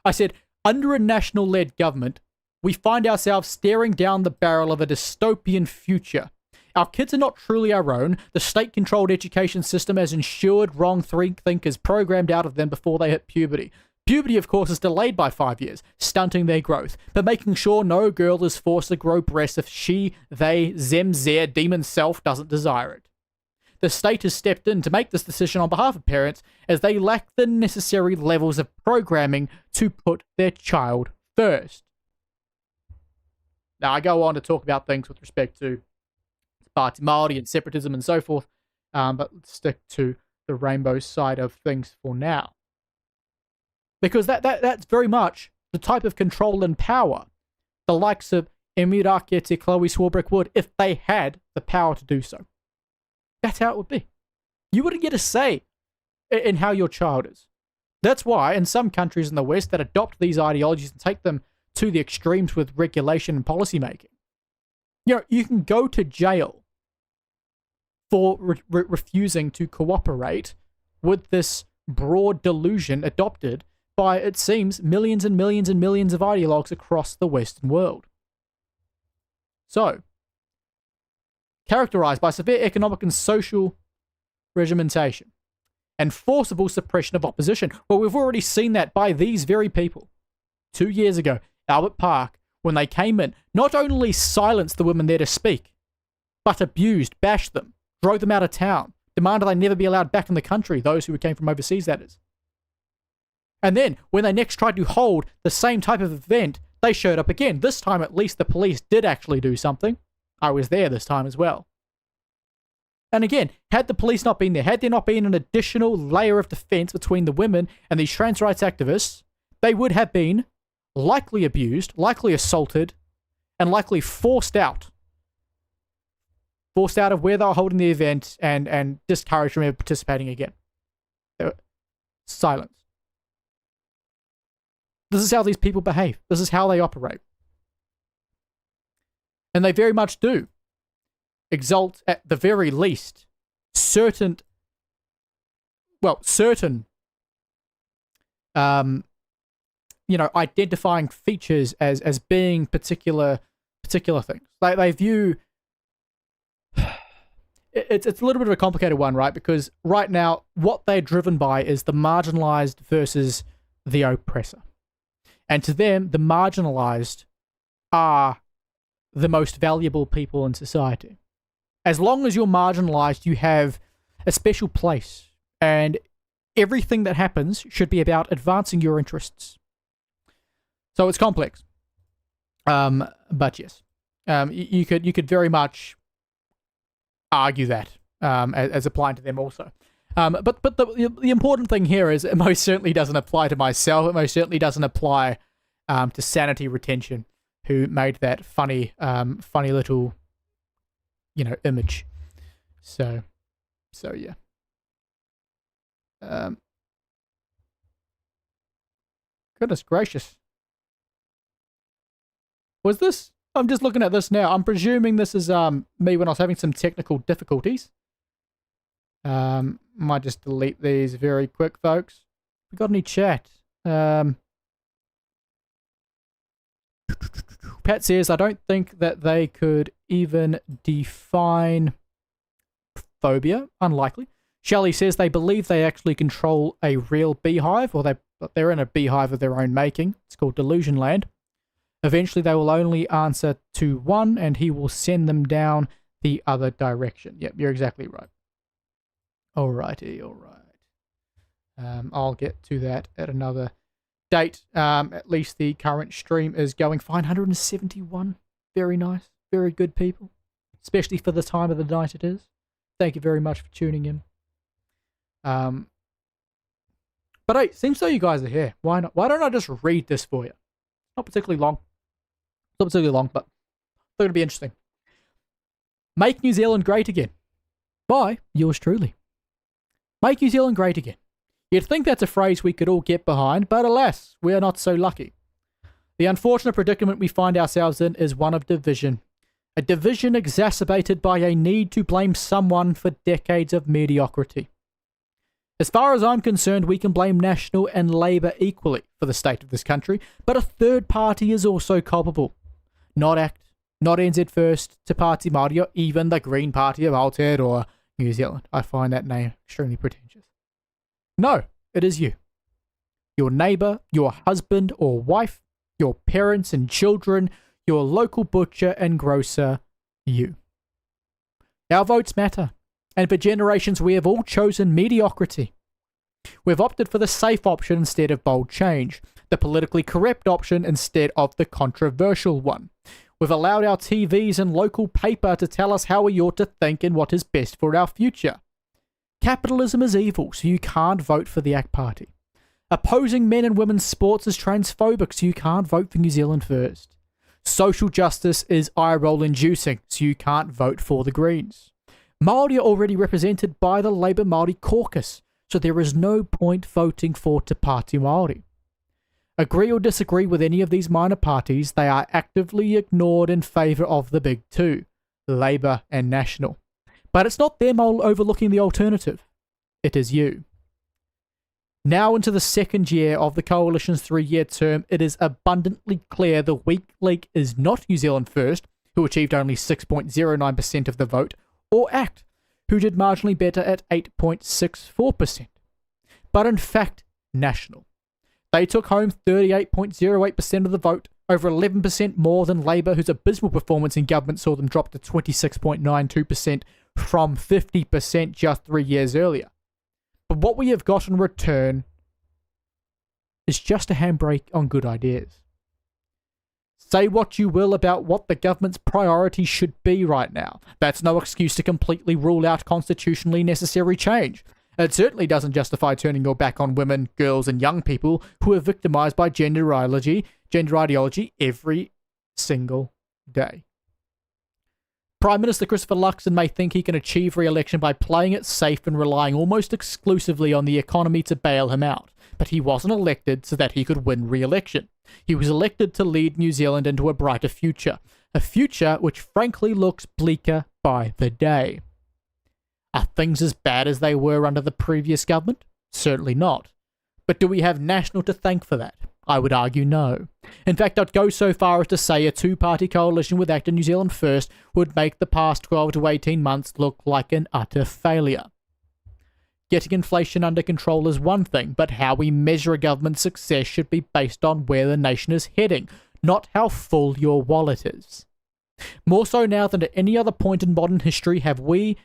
I said, under a national-led government, we find ourselves staring down the barrel of a dystopian future. Our kids are not truly our own. The state-controlled education system has ensured wrong thinkers programmed out of them before they hit puberty. Puberty, of course, is delayed by 5 years, stunting their growth, but making sure no girl is forced to grow breasts if she, they, them, their demon self doesn't desire it. The state has stepped in to make this decision on behalf of parents as they lack the necessary levels of programming to put their child first. Now, I go on to talk about things with respect to Party Māori and separatism and so forth, but let's stick to the rainbow side of things for now. Because that's very much the type of control and power the likes of Emirake Te Chloe Swarbrick would if they had the power to do so. That's how it would be. You wouldn't get a say in how your child is. That's why in some countries in the West that adopt these ideologies and take them to the extremes with regulation and policy making, you can go to jail for refusing to cooperate with this broad delusion adopted by, it seems, millions and millions and millions of ideologues across the Western world. So, characterized by severe economic and social regimentation and forcible suppression of opposition. Well, we've already seen that by these very people. 2 years ago, Albert Park, when they came in, not only silenced the women there to speak, but abused, bashed them, drove them out of town, demanded they never be allowed back in the country, those who came from overseas, that is. And then, when they next tried to hold the same type of event, they showed up again. This time, at least, the police did actually do something. I was there this time as well. And again, had the police not been there, had there not been an additional layer of defense between the women and these trans rights activists, they would have been likely abused, likely assaulted, and likely forced out of where they were holding the event and discouraged from ever participating again. Silence. This is how these people behave. This is how they operate. And they very much do exalt, at the very least, certain identifying features as being particular things. They view it's a little bit of a complicated one, right? Because right now, what they're driven by is the marginalized versus the oppressor. And to them, the marginalized are the most valuable people in society. As long as you're marginalized, you have a special place, and everything that happens should be about advancing your interests. So it's complex. But yes, you could very much argue that as applying to them also. But the important thing here is it most certainly doesn't apply to myself. It most certainly doesn't apply to Sanity Retention, who made that funny little, image. So yeah. Goodness gracious. Was this? I'm just looking at this now. I'm presuming this is me when I was having some technical difficulties. Might just delete these very quick, folks. We got any chat? Pat says, I don't think that they could even define phobia. Unlikely. Shelley says they believe they actually control a real beehive, or they're in a beehive of their own making. It's called Delusion Land. Eventually they will only answer to one, and he will send them down the other direction. Yep, you're exactly right. Alrighty, alright. I'll get to that at another date. At least the current stream is going fine. 171. Very nice. Very good people. Especially for the time of the night it is. Thank you very much for tuning in. But hey, seems though you guys are here. Why not? Why don't I just read this for you? Not particularly long. Not particularly long, but thought it'd be interesting. Make New Zealand great again. By yours truly. Make New Zealand great again. You'd think that's a phrase we could all get behind, but alas, we are not so lucky. The unfortunate predicament we find ourselves in is one of division. A division exacerbated by a need to blame someone for decades of mediocrity. As far as I'm concerned, we can blame National and Labour equally for the state of this country, but a third party is also culpable. Not ACT, not NZ First, Te Pāti Māori, or even the Green Party of Aotearoa, New Zealand. I find that name extremely pretentious. No, it is you. Your neighbour, your husband or wife, your parents and children, your local butcher and grocer, you. Our votes matter, and for generations we have all chosen mediocrity. We've opted for the safe option instead of bold change, the politically correct option instead of the controversial one. We've allowed our TVs and local paper to tell us how we ought to think and what is best for our future. Capitalism is evil, so you can't vote for the ACT Party. Opposing men and women's sports is transphobic, so you can't vote for New Zealand First. Social justice is eye-roll inducing, so you can't vote for the Greens. Māori are already represented by the Labour Māori caucus, so there is no point voting for Te Pāti Māori. Agree or disagree with any of these minor parties, they are actively ignored in favour of the big two, Labour and National. But it's not them all overlooking the alternative. It is you. Now into the second year of the Coalition's 3-year term, it is abundantly clear the weak link is not New Zealand First, who achieved only 6.09% of the vote, or ACT, who did marginally better at 8.64%, but in fact National. They took home 38.08% of the vote, over 11% more than Labour, whose abysmal performance in government saw them drop to 26.92% from 50% just 3 years earlier. But what we have got in return is just a handbrake on good ideas. Say what you will about what the government's priorities should be right now. That's no excuse to completely rule out constitutionally necessary change. It certainly doesn't justify turning your back on women, girls, and young people who are victimized by gender ideology every single day. Prime Minister Christopher Luxon may think he can achieve re-election by playing it safe and relying almost exclusively on the economy to bail him out, but he wasn't elected so that he could win re-election. He was elected to lead New Zealand into a brighter future, a future which frankly looks bleaker by the day. Are things as bad as they were under the previous government? Certainly not. But do we have National to thank for that? I would argue no. In fact, I'd go so far as to say a two-party coalition with ACT and New Zealand First would make the past 12 to 18 months look like an utter failure. Getting inflation under control is one thing, but how we measure a government's success should be based on where the nation is heading, not how full your wallet is. More so now than at any other point in modern history have we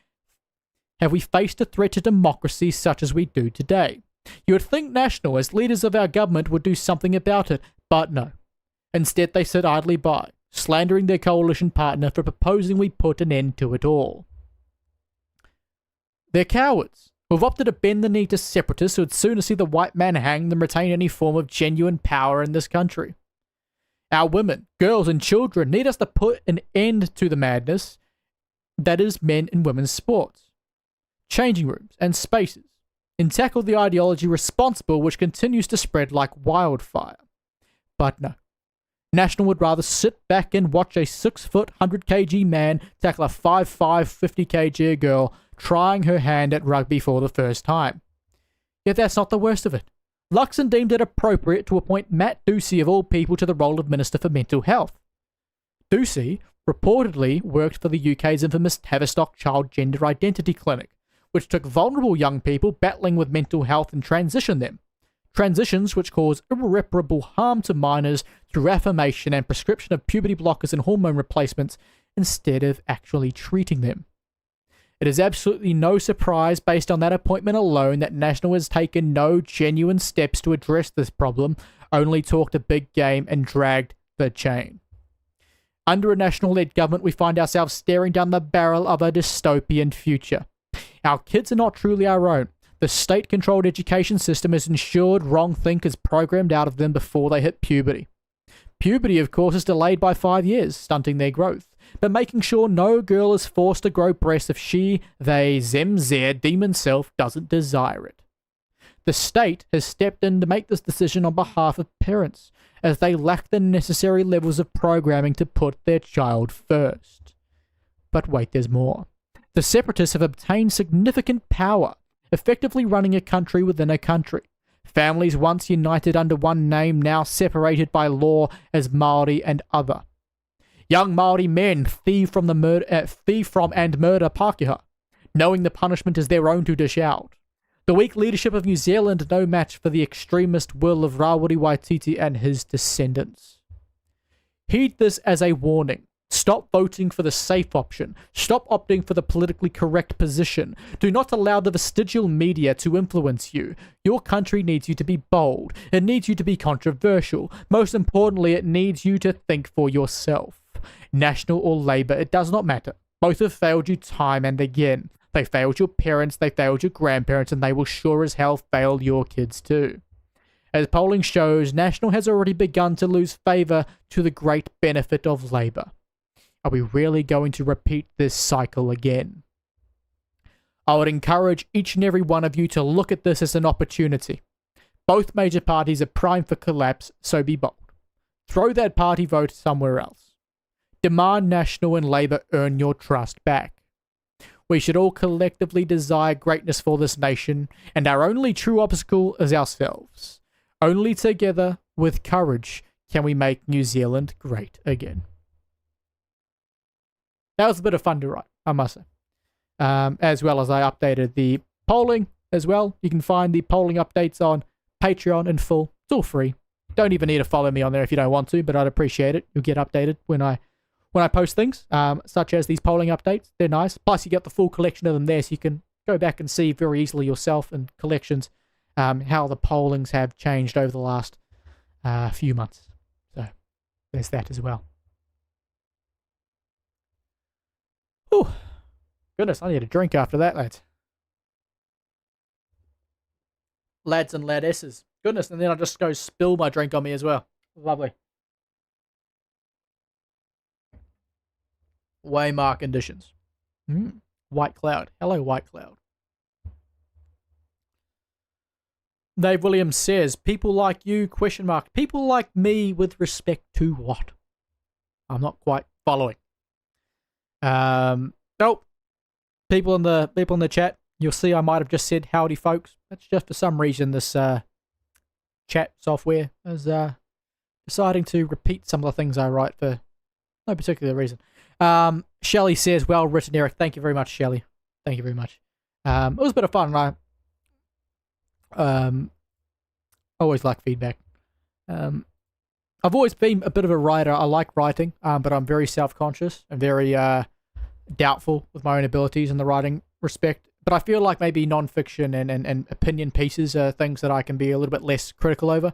faced a threat to democracy such as we do today. You would think National, as leaders of our government, would do something about it, but no. Instead, they sit idly by, slandering their coalition partner for proposing we put an end to it all. They're cowards, who've opted to bend the knee to separatists who would sooner see the white man hang than retain any form of genuine power in this country. Our women, girls, and children need us to put an end to the madness that is men and women's sports, changing rooms, and spaces, and tackle the ideology responsible which continues to spread like wildfire. But no. National would rather sit back and watch a 6-foot, 100kg man tackle a 5'5", 50kg girl trying her hand at rugby for the first time. Yet that's not the worst of it. Luxon deemed it appropriate to appoint Matt Ducey of all people to the role of Minister for Mental Health. Ducey reportedly worked for the UK's infamous Tavistock Child Gender Identity Clinic, which took vulnerable young people battling with mental health and transitioned them. Transitions which cause irreparable harm to minors through affirmation and prescription of puberty blockers and hormone replacements instead of actually treating them. It is absolutely no surprise based on that appointment alone that National has taken no genuine steps to address this problem, only talked a big game and dragged the chain. Under a National-led government, we find ourselves staring down the barrel of a dystopian future. Our kids are not truly our own. The state-controlled education system has ensured wrong thinkers programmed out of them before they hit puberty. Puberty, of course, is delayed by 5 years, stunting their growth, but making sure no girl is forced to grow breasts if she, they, them, their demon self doesn't desire it. The state has stepped in to make this decision on behalf of parents, as they lack the necessary levels of programming to put their child first. But wait, there's more. The separatists have obtained significant power, effectively running a country within a country. Families once united under one name, now separated by law as Māori and other. Young Māori men thieve from and murder Pākehā, knowing the punishment is their own to dish out. The weak leadership of New Zealand no match for the extremist will of Rawiri Waititi and his descendants. Heed this as a warning. Stop voting for the safe option. Stop opting for the politically correct position. Do not allow the vestigial media to influence you. Your country needs you to be bold. It needs you to be controversial. Most importantly, it needs you to think for yourself. National or Labour, it does not matter. Both have failed you time and again. They failed your parents, they failed your grandparents, and they will sure as hell fail your kids too. As polling shows, National has already begun to lose favour to the great benefit of Labour. Are we really going to repeat this cycle again? I would encourage each and every one of you to look at this as an opportunity. Both major parties are primed for collapse, so be bold. Throw that party vote somewhere else. Demand National and Labour earn your trust back. We should all collectively desire greatness for this nation, and our only true obstacle is ourselves. Only together, with courage, can we make New Zealand great again. That was a bit of fun to write, I must say. As well as I updated the polling as well. You can find the polling updates on Patreon in full. It's all free. Don't even need to follow me on there if you don't want to, but I'd appreciate it. You'll get updated when I post things, such as these polling updates. They're nice. Plus, you get the full collection of them there, so you can go back and see very easily yourself and collections how the pollings have changed over the last few months. So, there's that as well. Oh, goodness, I need a drink after that, lads. Lads and ladesses. Goodness, and then I'll just go spill my drink on me as well. Lovely. Waymar conditions. White Cloud. Hello, White Cloud. Dave Williams says, people like you, ? People like me with respect to what? I'm not quite following. Nope. People in the chat, you'll see I might have just said howdy folks. That's just for some reason this chat software is deciding to repeat some of the things I write for no particular reason. Shelley says, well written, Eric. Thank you very much, Shelley. Thank you very much. It was a bit of fun, and I always like feedback. I've always been a bit of a writer. I like writing, but I'm very self-conscious and very doubtful with my own abilities in the writing respect. But I feel like maybe non-fiction and opinion pieces are things that I can be a little bit less critical over,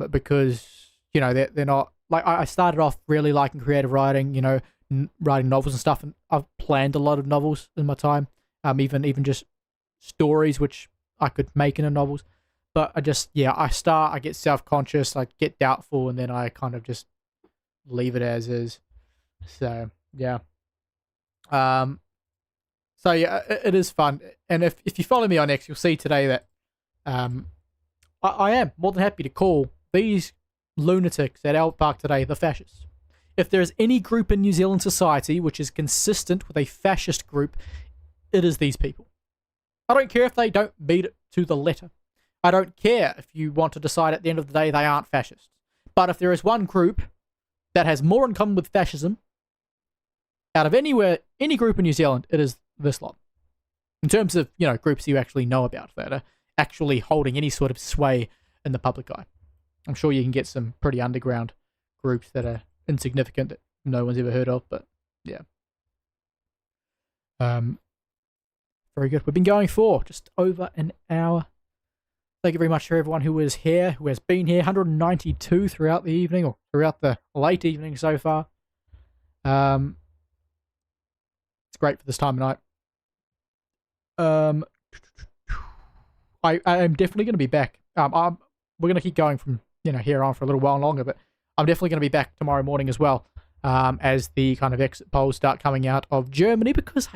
because, you know, they're not... Like, I started off really liking creative writing, you know, writing novels and stuff, and I've planned a lot of novels in my time, even just stories which I could make into novels. But I get self-conscious, I get doubtful, and then I kind of just leave it as is. So, yeah. It is fun. And if you follow me on X, you'll see today that I am more than happy to call these lunatics at Albert Park today the fascists. If there is any group in New Zealand society which is consistent with a fascist group, it is these people. I don't care if they don't beat it to the letter. I don't care if you want to decide at the end of the day they aren't fascists. But if there is one group that has more in common with fascism, out of any group in New Zealand, it is this lot. In terms of, you know, groups you actually know about that are actually holding any sort of sway in the public eye. I'm sure you can get some pretty underground groups that are insignificant that no one's ever heard of, but yeah. Very good. We've been going for just over an hour. Thank you very much for everyone who is here, who has been here. 192 throughout the evening, or throughout the late evening so far. It's great for this time of night. I am definitely going to be back. We're going to keep going from, you know, here on for a little while longer, but I'm definitely going to be back tomorrow morning as well, as the kind of exit polls start coming out of Germany, because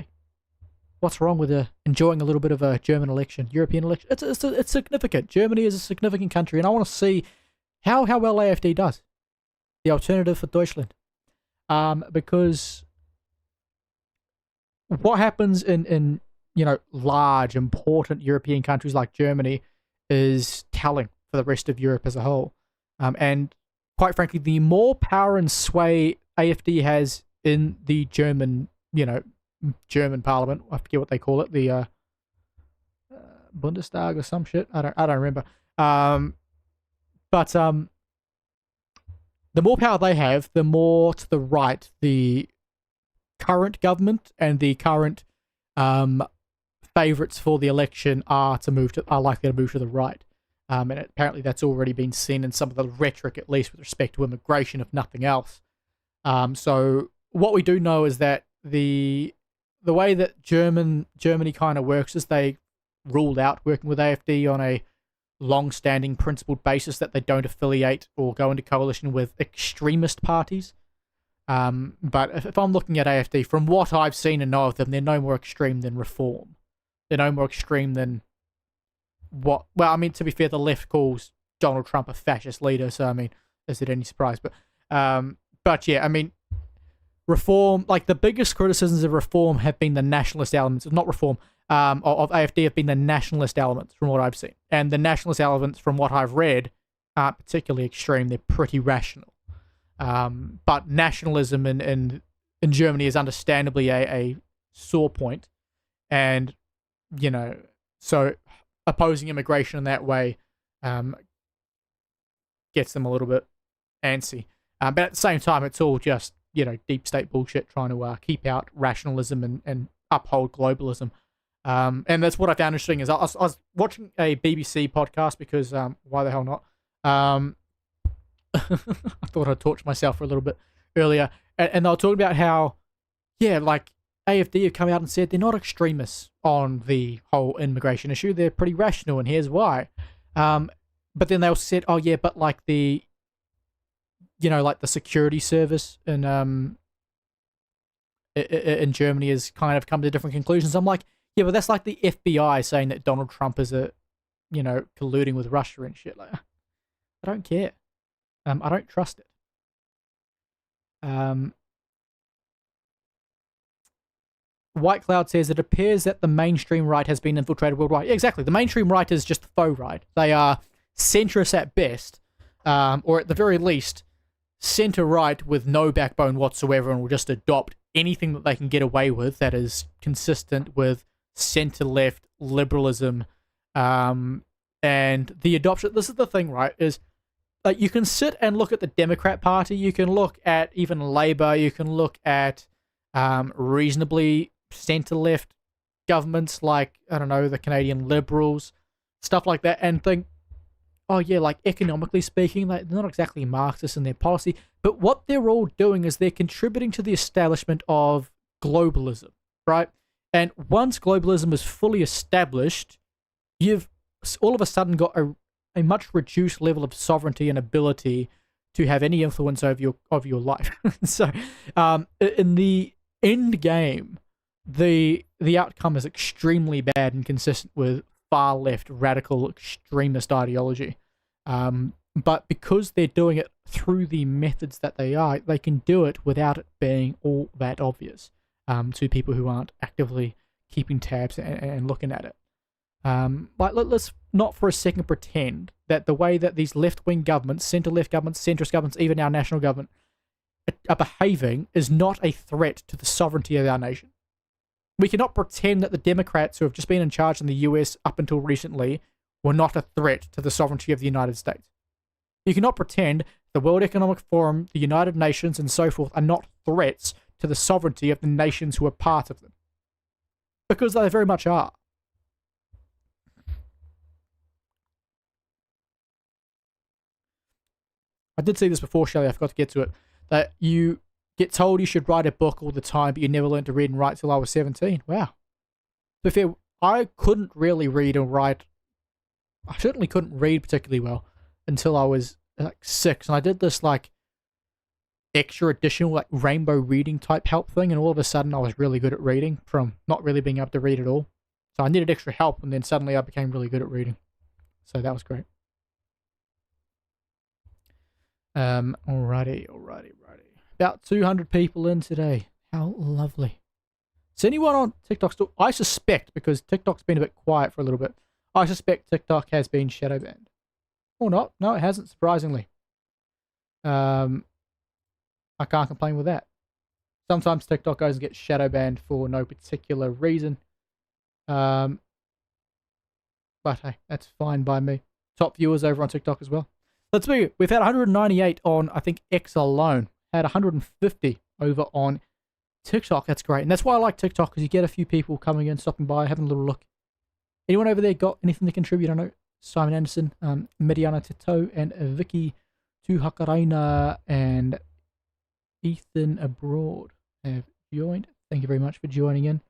what's wrong with enjoying a little bit of a German election, European election? It's significant. Germany is a significant country, and I want to see how well AfD does. The alternative for Deutschland. Because what happens in large, important European countries like Germany is telling for the rest of Europe as a whole. And quite frankly, the more power and sway AFD has in the German parliament, I forget what they call it, the Bundestag or some shit. I don't remember. But the more power they have, the more to the right the current government and the current favorites for the election are likely to move to the right. And apparently that's already been seen in some of the rhetoric, at least with respect to immigration, if nothing else. So what we do know is that the way that Germany kind of works is they ruled out working with AFD on a long-standing principled basis that they don't affiliate or go into coalition with extremist parties. But if I'm looking at AFD, from what I've seen and know of them, they're no more extreme than Reform. They're no more extreme than to be fair, the left calls Donald Trump a fascist leader, so, I mean, is it any surprise? But yeah, I mean, Reform, like, the biggest criticisms of Reform have been the nationalist elements, not Reform, of AFD have been the nationalist elements, from what I've seen. And the nationalist elements, from what I've read, aren't particularly extreme, they're pretty rational. But nationalism in Germany is understandably a sore point, and, so opposing immigration in that way gets them a little bit antsy. But at the same time, it's all just, deep state bullshit trying to keep out rationalism and uphold globalism. And that's what I found interesting is I was watching a BBC podcast because why the hell not? I thought I'd torch myself for a little bit earlier. And they were talking about how, AFD have come out and said they're not extremists on the whole immigration issue. They're pretty rational, and here's why. But then they also said, oh yeah, but like the security service in Germany has kind of come to different conclusions. I'm like, yeah, but that's like the FBI saying that Donald Trump is colluding with Russia and shit. Like, I don't care. I don't trust it. White Cloud says it appears that the mainstream right has been infiltrated worldwide. Yeah, exactly. The mainstream right is just the faux right. They are centrist at best, or at the very least, center right with no backbone whatsoever, and will just adopt anything that they can get away with that is consistent with center left liberalism. And the adoption. This is the thing, right? Is like you can sit and look at the Democrat Party. You can look at even Labour. You can look at reasonably center-left governments like, I don't know, the Canadian Liberals, stuff like that, and think, oh yeah, like economically speaking, they're not exactly Marxist in their policy, but what they're all doing is they're contributing to the establishment of globalism, right? And once globalism is fully established, you've all of a sudden got a much reduced level of sovereignty and ability to have any influence over your life. So, in the end game, the outcome is extremely bad and consistent with far left radical extremist ideology. But because they're doing it through the methods that they are, they can do it without it being all that obvious to people who aren't actively keeping tabs and looking at it. Let's not for a second pretend that the way that these left-wing governments, centre-left governments, centrist governments, even our national government, are behaving is not a threat to the sovereignty of our nation. We cannot pretend that the Democrats who have just been in charge in the US up until recently were not a threat to the sovereignty of the United States. You cannot pretend the World Economic Forum, the United Nations, and so forth are not threats to the sovereignty of the nations who are part of them. Because they very much are. I did see this before, Shelley, I forgot to get to it, that you get told you should write a book all the time, but you never learned to read and write till I was 17. Wow. To be fair, I couldn't really read or write. I certainly couldn't read particularly well until I was like 6, and I did this like extra additional like rainbow reading type help thing, and all of a sudden I was really good at reading from not really being able to read at all. So I needed extra help, and then suddenly I became really good at reading. So that was great. Alrighty. About 200 people in today. How lovely. Is anyone on TikTok still? I suspect, because TikTok's been a bit quiet for a little bit, I suspect TikTok has been shadow banned. Or not. No, it hasn't, surprisingly. I can't complain with that. Sometimes TikTok goes and gets shadow banned for no particular reason. But hey, that's fine by me. Top viewers over on TikTok as well. Let's see. We've had 198 on, I think, X alone. Had 150 over on TikTok. That's great. And that's why I like TikTok, because you get a few people coming in, stopping by, having a little look. Anyone over there got anything to contribute? I know Simon Anderson, Mediana Tito, and Vicky Tuhakaraina, and Ethan Abroad have joined. Thank you very much for joining in.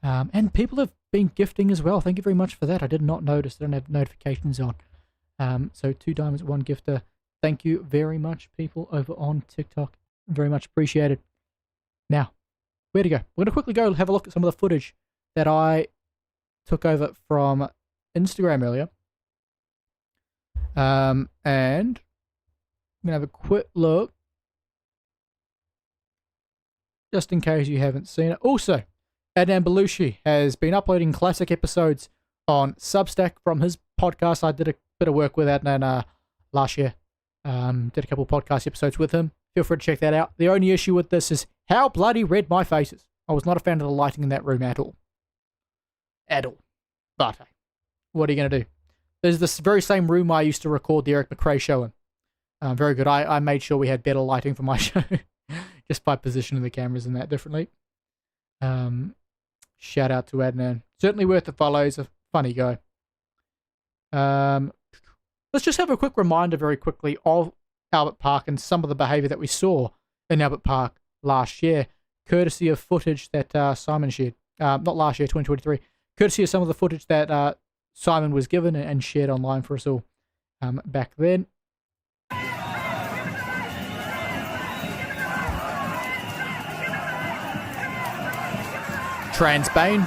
And people have been gifting as well. Thank you very much for that. I did not notice. I don't have notifications on. So 2 diamonds, 1 gifter. Thank you very much, people over on TikTok. Very much appreciated. Now, where to go? We're going to quickly go have a look at some of the footage that I took over from Instagram earlier. And I'm going to have a quick look, just in case you haven't seen it. Also, Adnan Belushi has been uploading classic episodes on Substack from his podcast. I did a bit of work with Adnan last year. Did a couple of podcast episodes with him. Feel free to check that out. The only issue with this is how bloody red my face is. I was not a fan of the lighting in that room at all. At all. But hey, what are you going to do? There's this very same room I used to record the Eric McRae show in. Very good. I made sure we had better lighting for my show. Just by positioning the cameras and that differently. Shout out to Adnan. Certainly worth the follow. He's a funny guy. Let's just have a quick reminder very quickly of Albert Park and some of the behaviour that we saw in Albert Park last year, courtesy of footage that Simon shared. Not last year, 2023. Courtesy of some of the footage that Simon was given and shared online for us all back then. Transbane.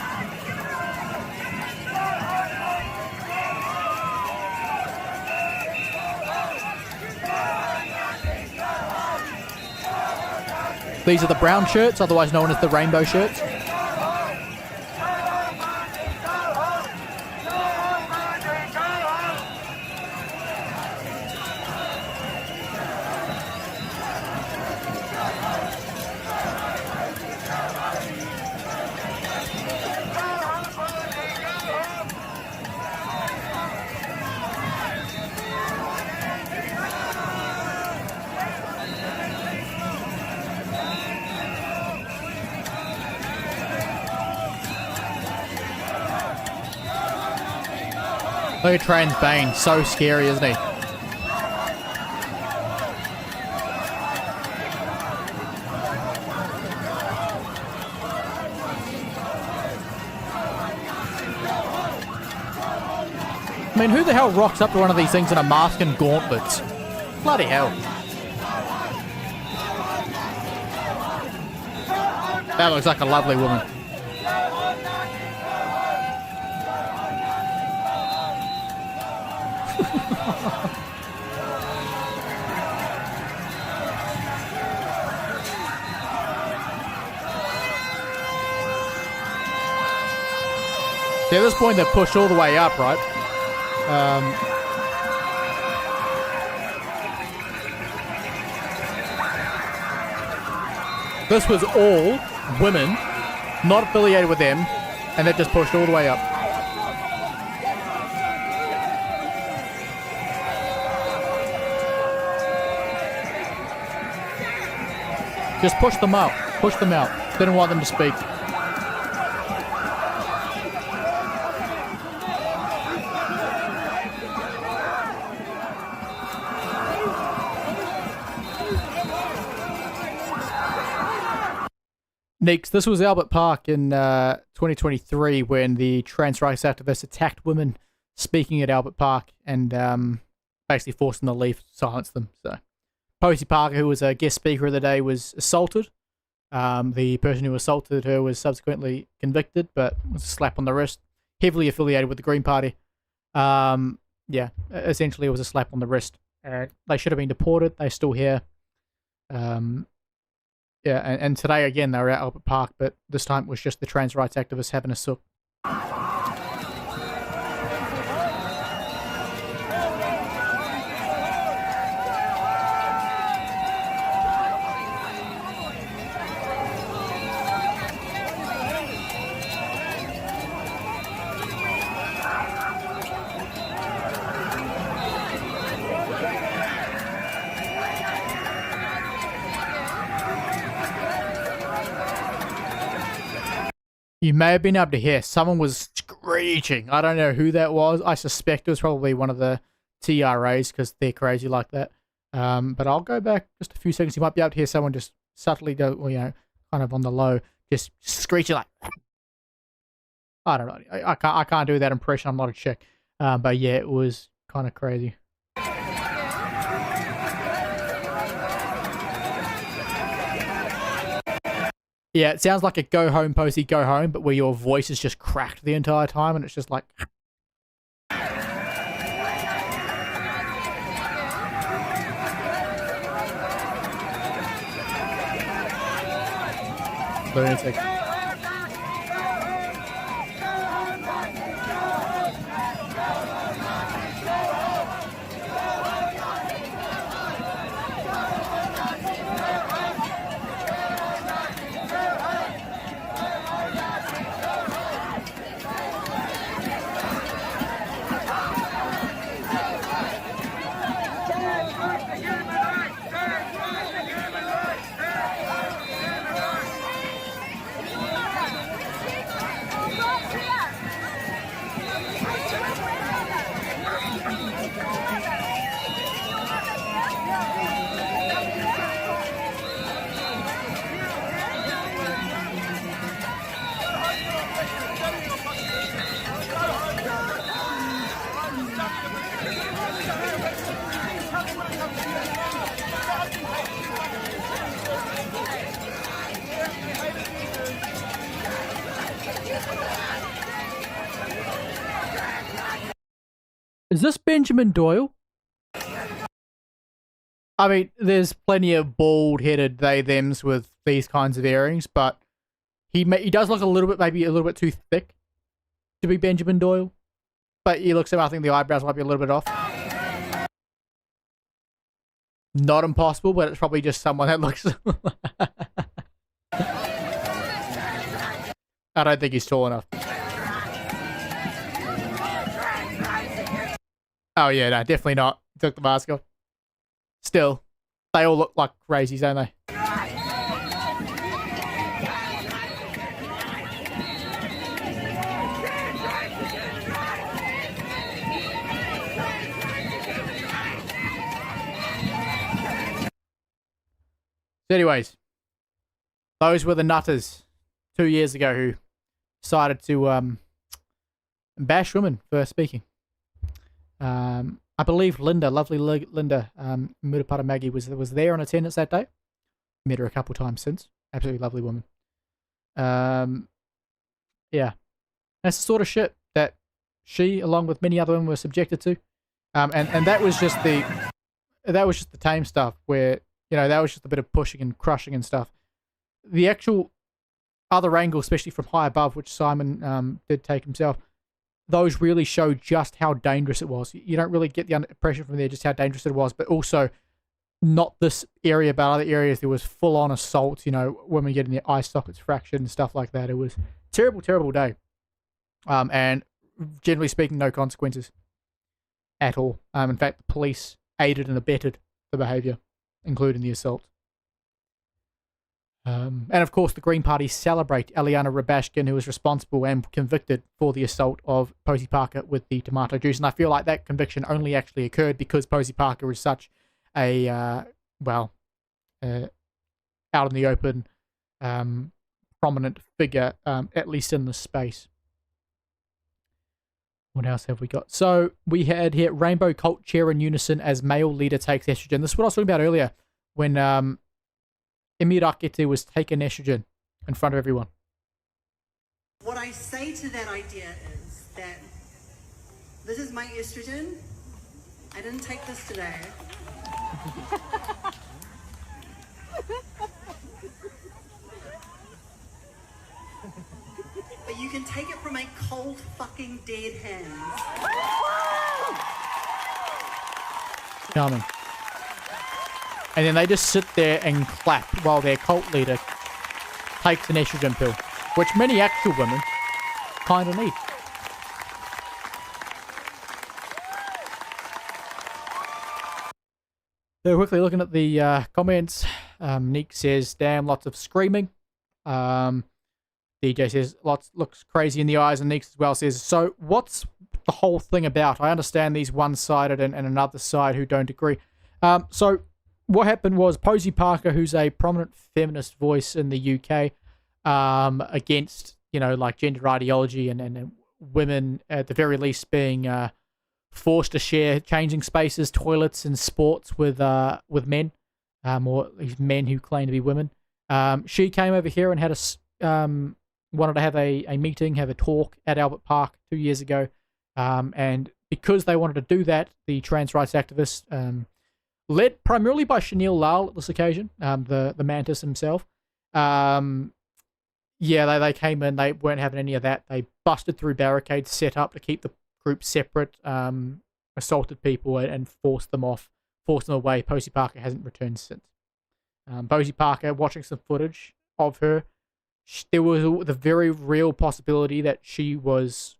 These are the brown shirts, otherwise known as the rainbow shirts. Look at Transbane, so scary, isn't he? I mean, who the hell rocks up to one of these things in a mask and gauntlets? Bloody hell. That looks like a lovely woman. See, at this point, they're pushed all the way up, right? This was all women, not affiliated with them, and they're just pushed all the way up. Just push them out. Push them out. Didn't want them to speak. Neeks, this was Albert Park in 2023 when the trans rights activists attacked women speaking at Albert Park and basically forced them to leave, silenced them. So, Posey Parker, who was a guest speaker of the day, was assaulted. The person who assaulted her was subsequently convicted, but was a slap on the wrist. Heavily affiliated with the Green Party. Yeah, essentially it was a slap on the wrist. They should have been deported. They're still here. Yeah, and today again they were at Albert Park, but this time it was just the trans rights activists having a sook. You may have been able to hear someone was screeching. I don't know who that was. I suspect it was probably one of the TRAs because they're crazy like that. But I'll go back just a few seconds. You might be able to hear someone just subtly go, well, you know, kind of on the low, just screeching like. I don't know. I can't do that impression. I'm not a chick. But yeah, it was kind of crazy. Yeah, it sounds like a go home Posey, go home, but where your voice is just cracked the entire time and it's just like. Lunatic. Is this Benjamin Doyle? I mean, there's plenty of bald-headed they-thems with these kinds of earrings, but he does look a little bit, maybe a little bit too thick to be Benjamin Doyle. But he looks, I think the eyebrows might be a little bit off. Not impossible, but it's probably just someone that looks... I don't think he's tall enough. Oh yeah, no, definitely not. Took the mask off. Still, they all look like crazies, don't they? So anyways, those were the nutters 2 years ago who decided to bash women for speaking. I believe Linda, lovely Linda, Murupara Maggie was there on attendance that day. Met her a couple times since. Absolutely lovely woman. Yeah, that's the sort of shit that she, along with many other women, were subjected to. And that was just the tame stuff where, you know, that was just a bit of pushing and crushing and stuff. The actual other angle, especially from high above, which Simon did take himself, those really show just how dangerous it was. You don't really get the impression from there just how dangerous it was, but also not this area, but other areas there was full-on assault, you know, women getting their eye sockets fractured and stuff like that. It was a terrible, terrible day. And generally speaking, no consequences at all. In fact, the police aided and abetted the behaviour, including the assault. And of course, the Green Party celebrate Eliana Rabashkin, who was responsible and convicted for the assault of Posey Parker with the tomato juice. And I feel like that conviction only actually occurred because Posey Parker is such a, out in the open, prominent figure, at least in the space. What else have we got? So we had here Rainbow Cult chair in unison as male leader takes estrogen. This is what I was talking about earlier when Emi Rakete was taking estrogen in front of everyone. What I say to that idea is that this is my estrogen. I didn't take this today. But you can take it from a cold fucking dead hand. Charming. And then they just sit there and clap while their cult leader takes an estrogen pill, which many actual women kind of need. So quickly looking at the comments, Nick says, damn, lots of screaming. DJ says, looks crazy in the eyes, and Nick as well says, so what's the whole thing about? I understand these one-sided and another side who don't agree. So what happened was Posey Parker, who's a prominent feminist voice in the UK, against, like gender ideology and women at the very least being forced to share changing spaces, toilets, and sports with men, or these men who claim to be women. She came over here and had wanted to have a meeting, have a talk at Albert Park 2 years ago, and because they wanted to do that, the trans rights activists, led primarily by Chanel Lal at this occasion, the Mantis himself, they came in, they weren't having any of that. They busted through barricades set up to keep the group separate, assaulted people and forced them away. Posey Parker hasn't returned since. Posey Parker, watching some footage of her, there was the very real possibility that she was,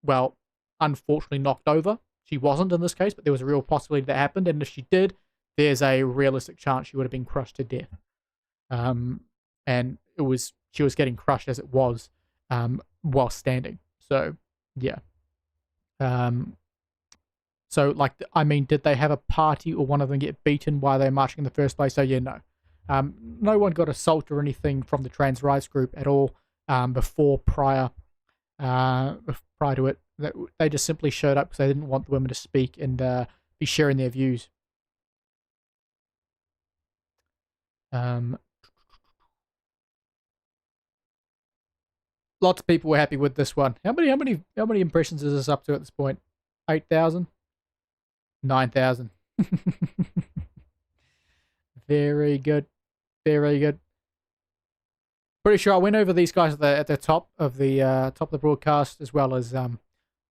well, unfortunately knocked over. She wasn't in this case, but there was a real possibility that happened, and if she did, there's a realistic chance she would have been crushed to death. And she was getting crushed as it was, while standing. So, yeah. Did they have a party or one of them get beaten while they were marching in the first place? So, yeah, no. No one got assaulted or anything from the trans rights group at all prior to it. They just simply showed up because they didn't want the women to speak and be sharing their views. Lots of people were happy with this one. How many impressions is this up to at this point? 8,000? 9,000. Very good. Very good. Pretty sure I went over these guys at the top of the broadcast, as well as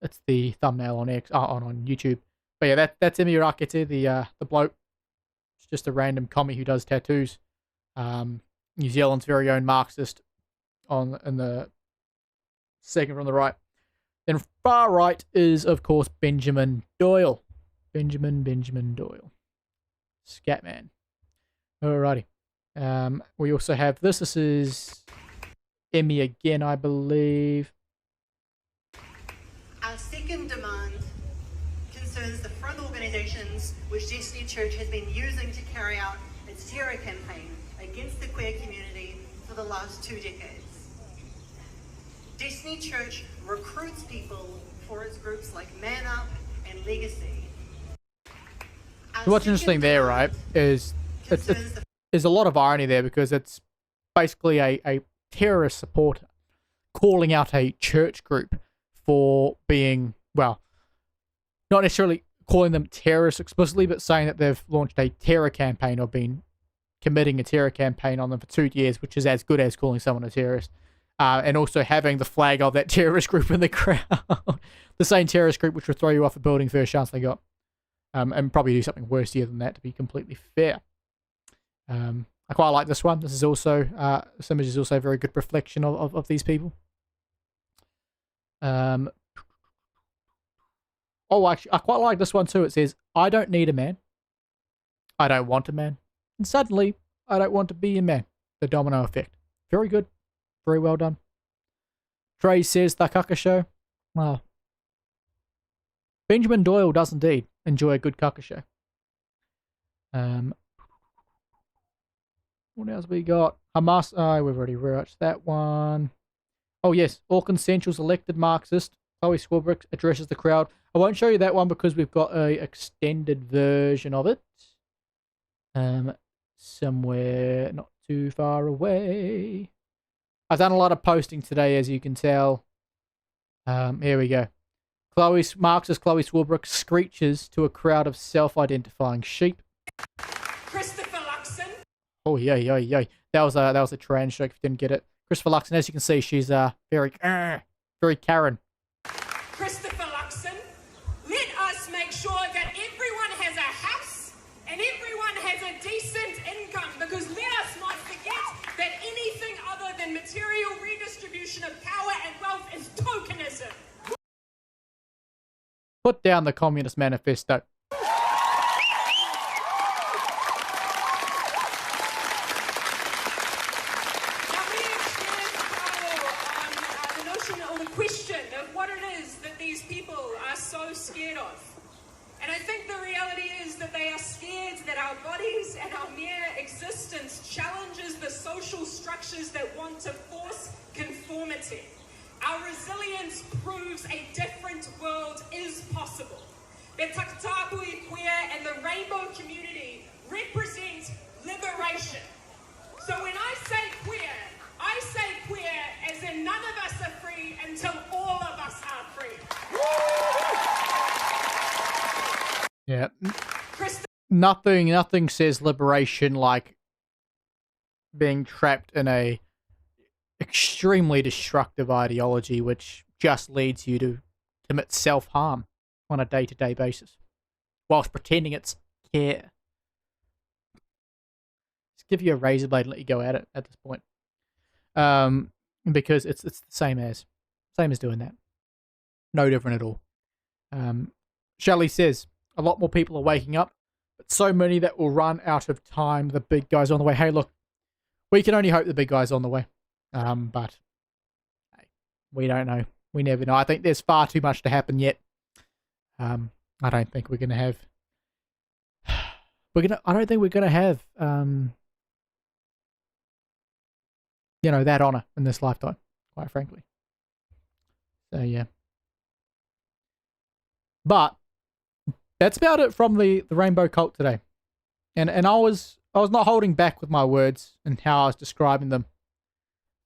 it's the thumbnail on YouTube. But yeah, that's Emi Rakete, the bloke. It's just a random commie who does tattoos. New Zealand's very own Marxist in the second from the right. Then far right is, of course, Benjamin Doyle. Benjamin Doyle. Scatman. Alrighty. We also have this. This is Emmy again, I believe. Our second demand concerns the front organisations which Destiny Church has been using to carry out its terror campaign against the queer community for the last 2 decades. Destiny Church recruits people for its groups like Man Up and Legacy. So what's interesting there, right, is there's a lot of irony there, because it's basically a terrorist supporter calling out a church group for being, well, not necessarily calling them terrorists explicitly, but saying that they've launched a terror campaign or been committing a terror campaign on them for 2 years, which is as good as calling someone a terrorist. And also having the flag of that terrorist group in the crowd. The same terrorist group which will throw you off a building first chance they got. And probably do something worse here than that, to be completely fair. I quite like this one. This is also, this image is also a very good reflection of these people. Actually, I quite like this one too. It says, I don't need a man. I don't want a man. And suddenly, I don't want to be a man. The domino effect. Very good. Very well done. Trey says, The Kaka Show. Well, Benjamin Doyle does indeed enjoy a good Kaka Show. What else we got? Hamas. Oh, we've already watched that one. Oh, yes. Auckland Central's elected Marxist, Chloe Swarbrick, addresses the crowd. I won't show you that one because we've got a extended version of it. Somewhere not too far away. I've done a lot of posting today, as you can tell. Here we go. Marxist Chloe Swarbrick screeches to a crowd of self-identifying sheep. Christopher Luxon. Oh, yeah. That was a trans joke if you didn't get it. Christopher Luxon, as you can see, she's very Karen. Christopher Luxon, let us make sure that everyone has a house and everyone has a decent income, because let us not forget that anything other than material redistribution of power and wealth is tokenism. Put down the Communist Manifesto. Question of what it is that these people are so scared of. And I think the reality is that they are scared that our bodies and our mere existence challenges the social structures that want to force conformity. Our resilience proves a different world is possible. The Takatapu Queer and the rainbow community represent liberation. So when I say queer as in none of us are free until all of us are free. Yeah. Nothing says liberation like being trapped in a extremely destructive ideology which just leads you to commit self-harm on a day-to-day basis whilst pretending it's care. Just give you a razor blade and let you go at it at this point. Because it's the same as doing that. No different at all. Shelley says, a lot more people are waking up, but so many that will run out of time. The big guy's on the way. Hey, look, we can only hope the big guy's on the way. But hey, we don't know. We never know. I think there's far too much to happen yet. I don't think we're gonna have. I don't think we're gonna have. That honor in this lifetime, quite frankly. So yeah. But that's about it from the Rainbow Cult today. And I was not holding back with my words and how I was describing them.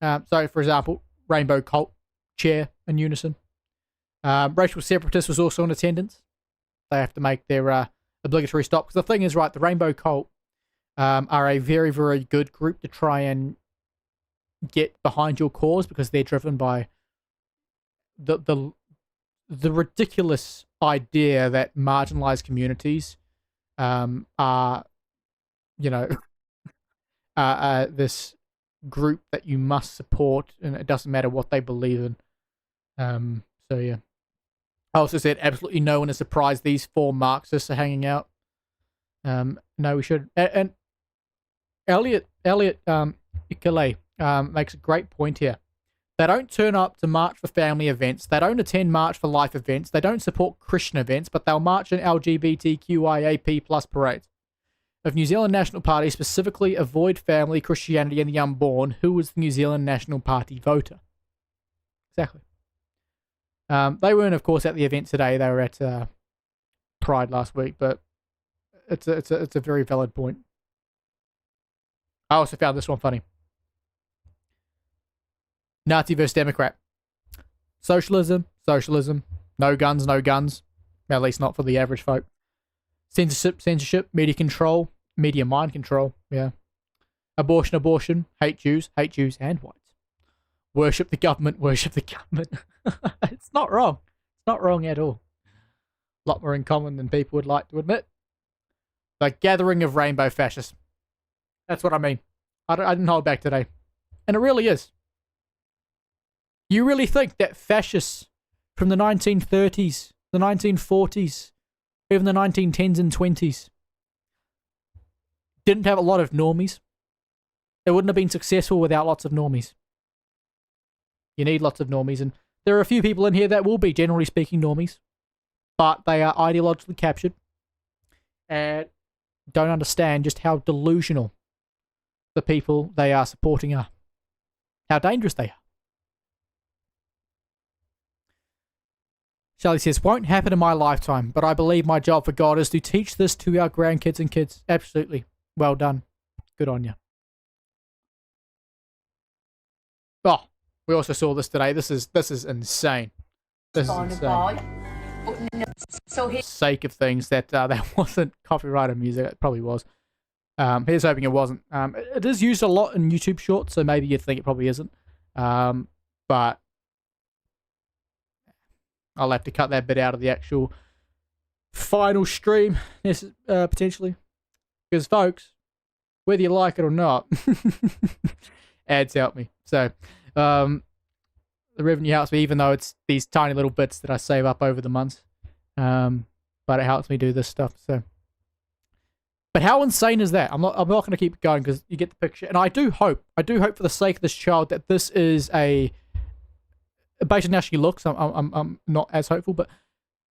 So for example, Rainbow Cult chair in unison. Racial Separatist was also in attendance. They have to make their obligatory stop. Because the thing is, right, the Rainbow Cult are a very, very good group to try and get behind your cause, because they're driven by the ridiculous idea that marginalized communities are this group that you must support, and it doesn't matter what they believe in. So yeah. I also said absolutely no one is surprised these four Marxists are hanging out. No, we should. And Elliot Ikele makes a great point here. They don't turn up to March for family events. They don't attend March for Life events. They don't support Christian events, but they'll march in LGBTQIAP+ parades. If New Zealand National Party specifically avoid family, Christianity, and the unborn, who was the New Zealand National Party voter? Exactly. They weren't, of course, at the event today. They were at Pride last week, but it's a very valid point. I also found this one funny. Nazi versus Democrat. Socialism. No guns. At least not for the average folk. Censorship. Media control. Media mind control. Yeah. Abortion. Hate Jews and whites. Worship the government. It's not wrong. It's not wrong at all. A lot more in common than people would like to admit. The gathering of rainbow fascists. That's what I mean. I didn't hold back today. And it really is. You really think that fascists from the 1930s, the 1940s, even the 1910s and 20s didn't have a lot of normies? They wouldn't have been successful without lots of normies. You need lots of normies, and there are a few people in here that will be, generally speaking, normies, but they are ideologically captured and don't understand just how delusional the people they are supporting are. How dangerous they are. Shelley says, won't happen in my lifetime, but I believe my job for God is to teach this to our grandkids and kids. Absolutely. Well done. Good on you. Oh, we also saw this today. This is insane. This is insane. Sake of things that wasn't copyrighted music. It probably was. Here's hoping it wasn't. It is used a lot in YouTube Shorts, so maybe you'd think it probably isn't. But I'll have to cut that bit out of the actual final stream, potentially. Because, folks, whether you like it or not, ads help me. So, the revenue helps me, even though it's these tiny little bits that I save up over the months. But it helps me do this stuff. So, but how insane is that? I'm not going to keep going because you get the picture. And I do hope for the sake of this child that this is based on how she looks. I'm not as hopeful, but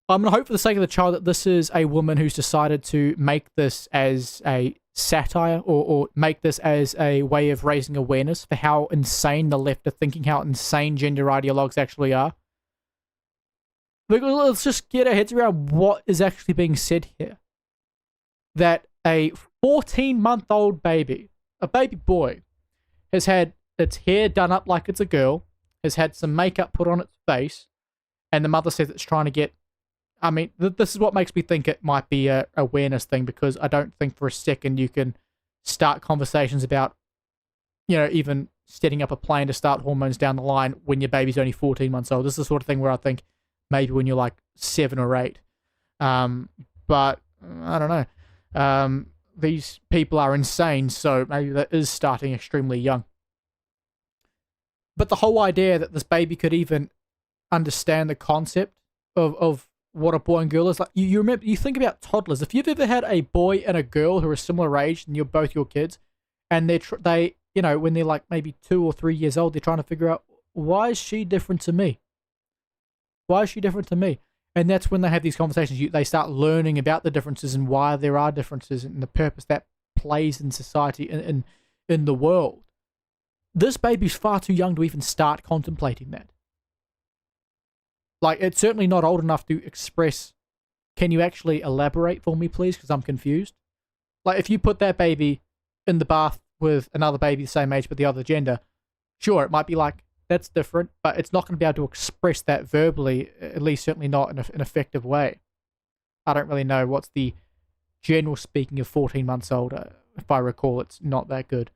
I'm going to hope for the sake of the child that this is a woman who's decided to make this as a satire or make this as a way of raising awareness for how insane the left are thinking, how insane gender ideologues actually are. Let's just get our heads around what is actually being said here. That a 14-month-old baby, a baby boy, has had its hair done up like it's a girl, has had some makeup put on its face, and the mother says it's trying to get... I mean, this is what makes me think it might be a awareness thing, because I don't think for a second you can start conversations about, even setting up a plan to start hormones down the line when your baby's only 14 months old. This is the sort of thing where I think maybe when you're like 7 or 8. But I don't know. These people are insane, so maybe that is starting extremely young. But the whole idea that this baby could even understand the concept of what a boy and girl is, like you think about toddlers. If you've ever had a boy and a girl who are similar age and you're both your kids, and they when they're like maybe 2 or 3 years old, they're trying to figure out, why is she different to me? Why is she different to me? And that's when they have these conversations. They start learning about the differences and why there are differences and the purpose that plays in society and in the world. This baby's far too young to even start contemplating that. Like, it's certainly not old enough to express, can you actually elaborate for me, please? Because I'm confused. Like, if you put that baby in the bath with another baby the same age but the other gender, sure, it might be like, that's different, but it's not going to be able to express that verbally, at least certainly not in an effective way. I don't really know what's the general speaking of 14 months old. If I recall, it's not that good.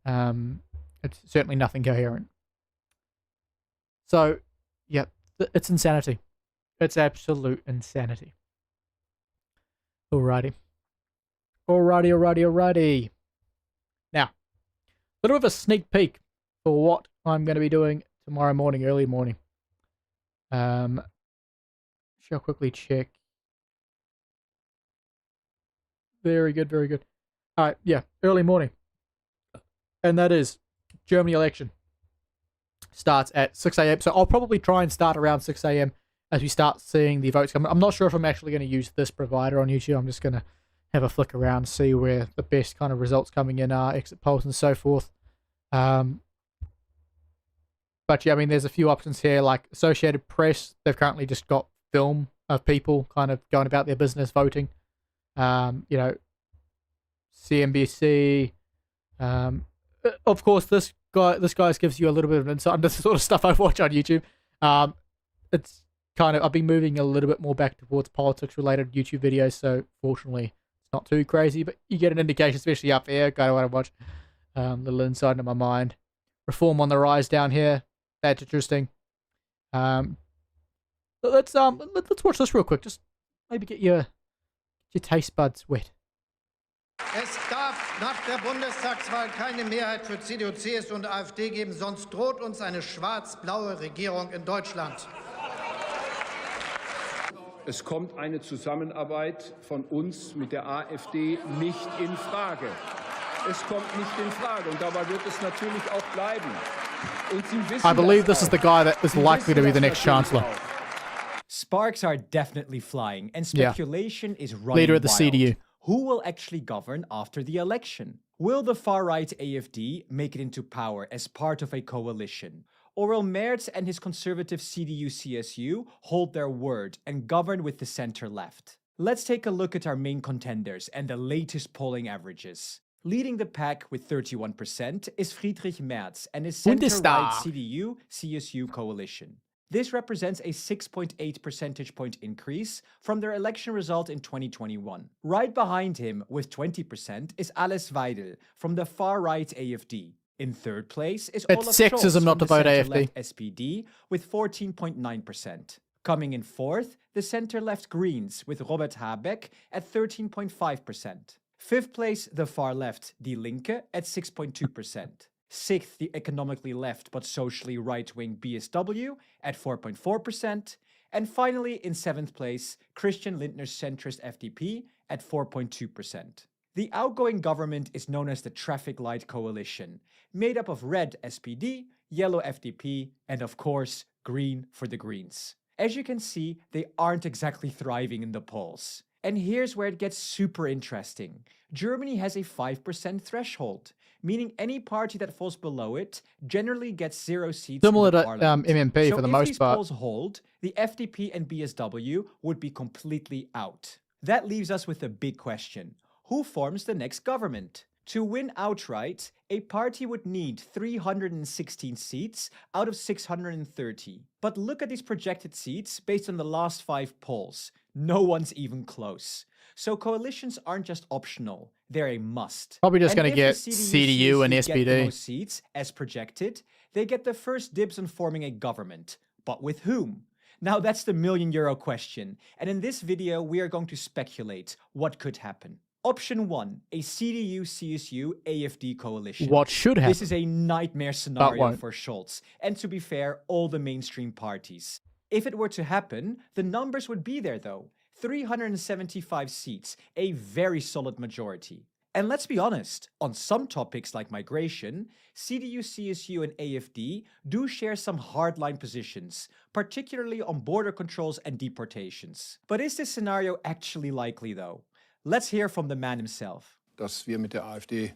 It's certainly nothing coherent. So, yeah, it's insanity. It's absolute insanity. Alrighty. Now, a little bit of a sneak peek for what I'm going to be doing tomorrow morning, early morning. Shall quickly check. Very good. Alright, yeah, early morning. And that is Germany election. Starts at 6 a.m. So I'll probably try and start around 6 a.m. as we start seeing the votes come. I'm not sure if I'm actually going to use this provider on YouTube. I'm just going to have a flick around, see where the best kind of results coming in are, exit polls and so forth. But yeah, I mean, there's a few options here, like Associated Press. They've currently just got film of people kind of going about their business voting. CNBC. Of course, this guy's gives you a little bit of insight into the sort of stuff I watch on YouTube. It's kind of, I've been moving a little bit more back towards politics-related YouTube videos, so fortunately, it's not too crazy, but you get an indication, especially up here, kind of what I watch. Little insight into my mind. Reform on the rise down here. That's interesting. Let's watch this real quick. Just maybe get your taste buds wet. Es darf nach der Bundestagswahl keine Mehrheit für CDU, CSU und AfD geben, sonst droht uns eine schwarz-blaue Regierung in Deutschland. Es kommt eine Zusammenarbeit von uns mit der AfD nicht in Frage. Es kommt nicht in Frage und dabei wird es natürlich auch bleiben. Und Sie wissen, I believe this is the guy that is likely to be the next chancellor. Sparks are definitely flying, and speculation is running Leader at the wild. CDU. Who will actually govern after the election? Will the far-right AfD make it into power as part of a coalition? Or will Merz and his conservative CDU-CSU hold their word and govern with the center-left? Let's take a look at our main contenders and the latest polling averages. Leading the pack with 31% is Friedrich Merz and his center-right CDU-CSU coalition. This represents a 6.8 percentage point increase from their election result in 2021. Right behind him, with 20%, is Alice Weidel from the far-right AfD. In third place is It's Olaf sexism Scholz not from to the vote center-left AfD. SPD with 14.9%. Coming in fourth, the center-left Greens with Robert Habeck at 13.5%. Fifth place, the far-left Die Linke at 6.2%. Sixth, the economically left but socially right-wing BSW at 4.4%. And finally, in seventh place, Christian Lindner's centrist FDP at 4.2%. The outgoing government is known as the Traffic Light Coalition, made up of red SPD, yellow FDP, and of course, green for the Greens. As you can see, they aren't exactly thriving in the polls. And here's where it gets super interesting. Germany has a 5% threshold, meaning any party that falls below it generally gets 0 seats Similar in the to parliament. MMP So for the if most these part. polls hold, the FDP and BSW would be completely out. That leaves us with a big question. Who forms the next government? To win outright, a party would need 316 seats out of 630. But look at these projected seats based on the last 5 polls. No one's even close. So coalitions aren't just optional, they're a must. Probably just And gonna if the get CDU and get the SPD. most seats, as projected, they get the first dibs on forming a government. But with whom? Now that's the million-euro question, and in this video we are going to speculate what could happen. Option 1, a CDU-CSU-AfD coalition. What should happen? This is a nightmare scenario won't. for Scholz, and to be fair, all the mainstream parties. If it were to happen, the numbers would be there though. 375 seats, a very solid majority. And let's be honest, on some topics like migration, CDU, CSU, and AfD do share some hardline positions, particularly on border controls and deportations. But is this scenario actually likely though? Let's hear from the man himself. Dass wir mit der AfD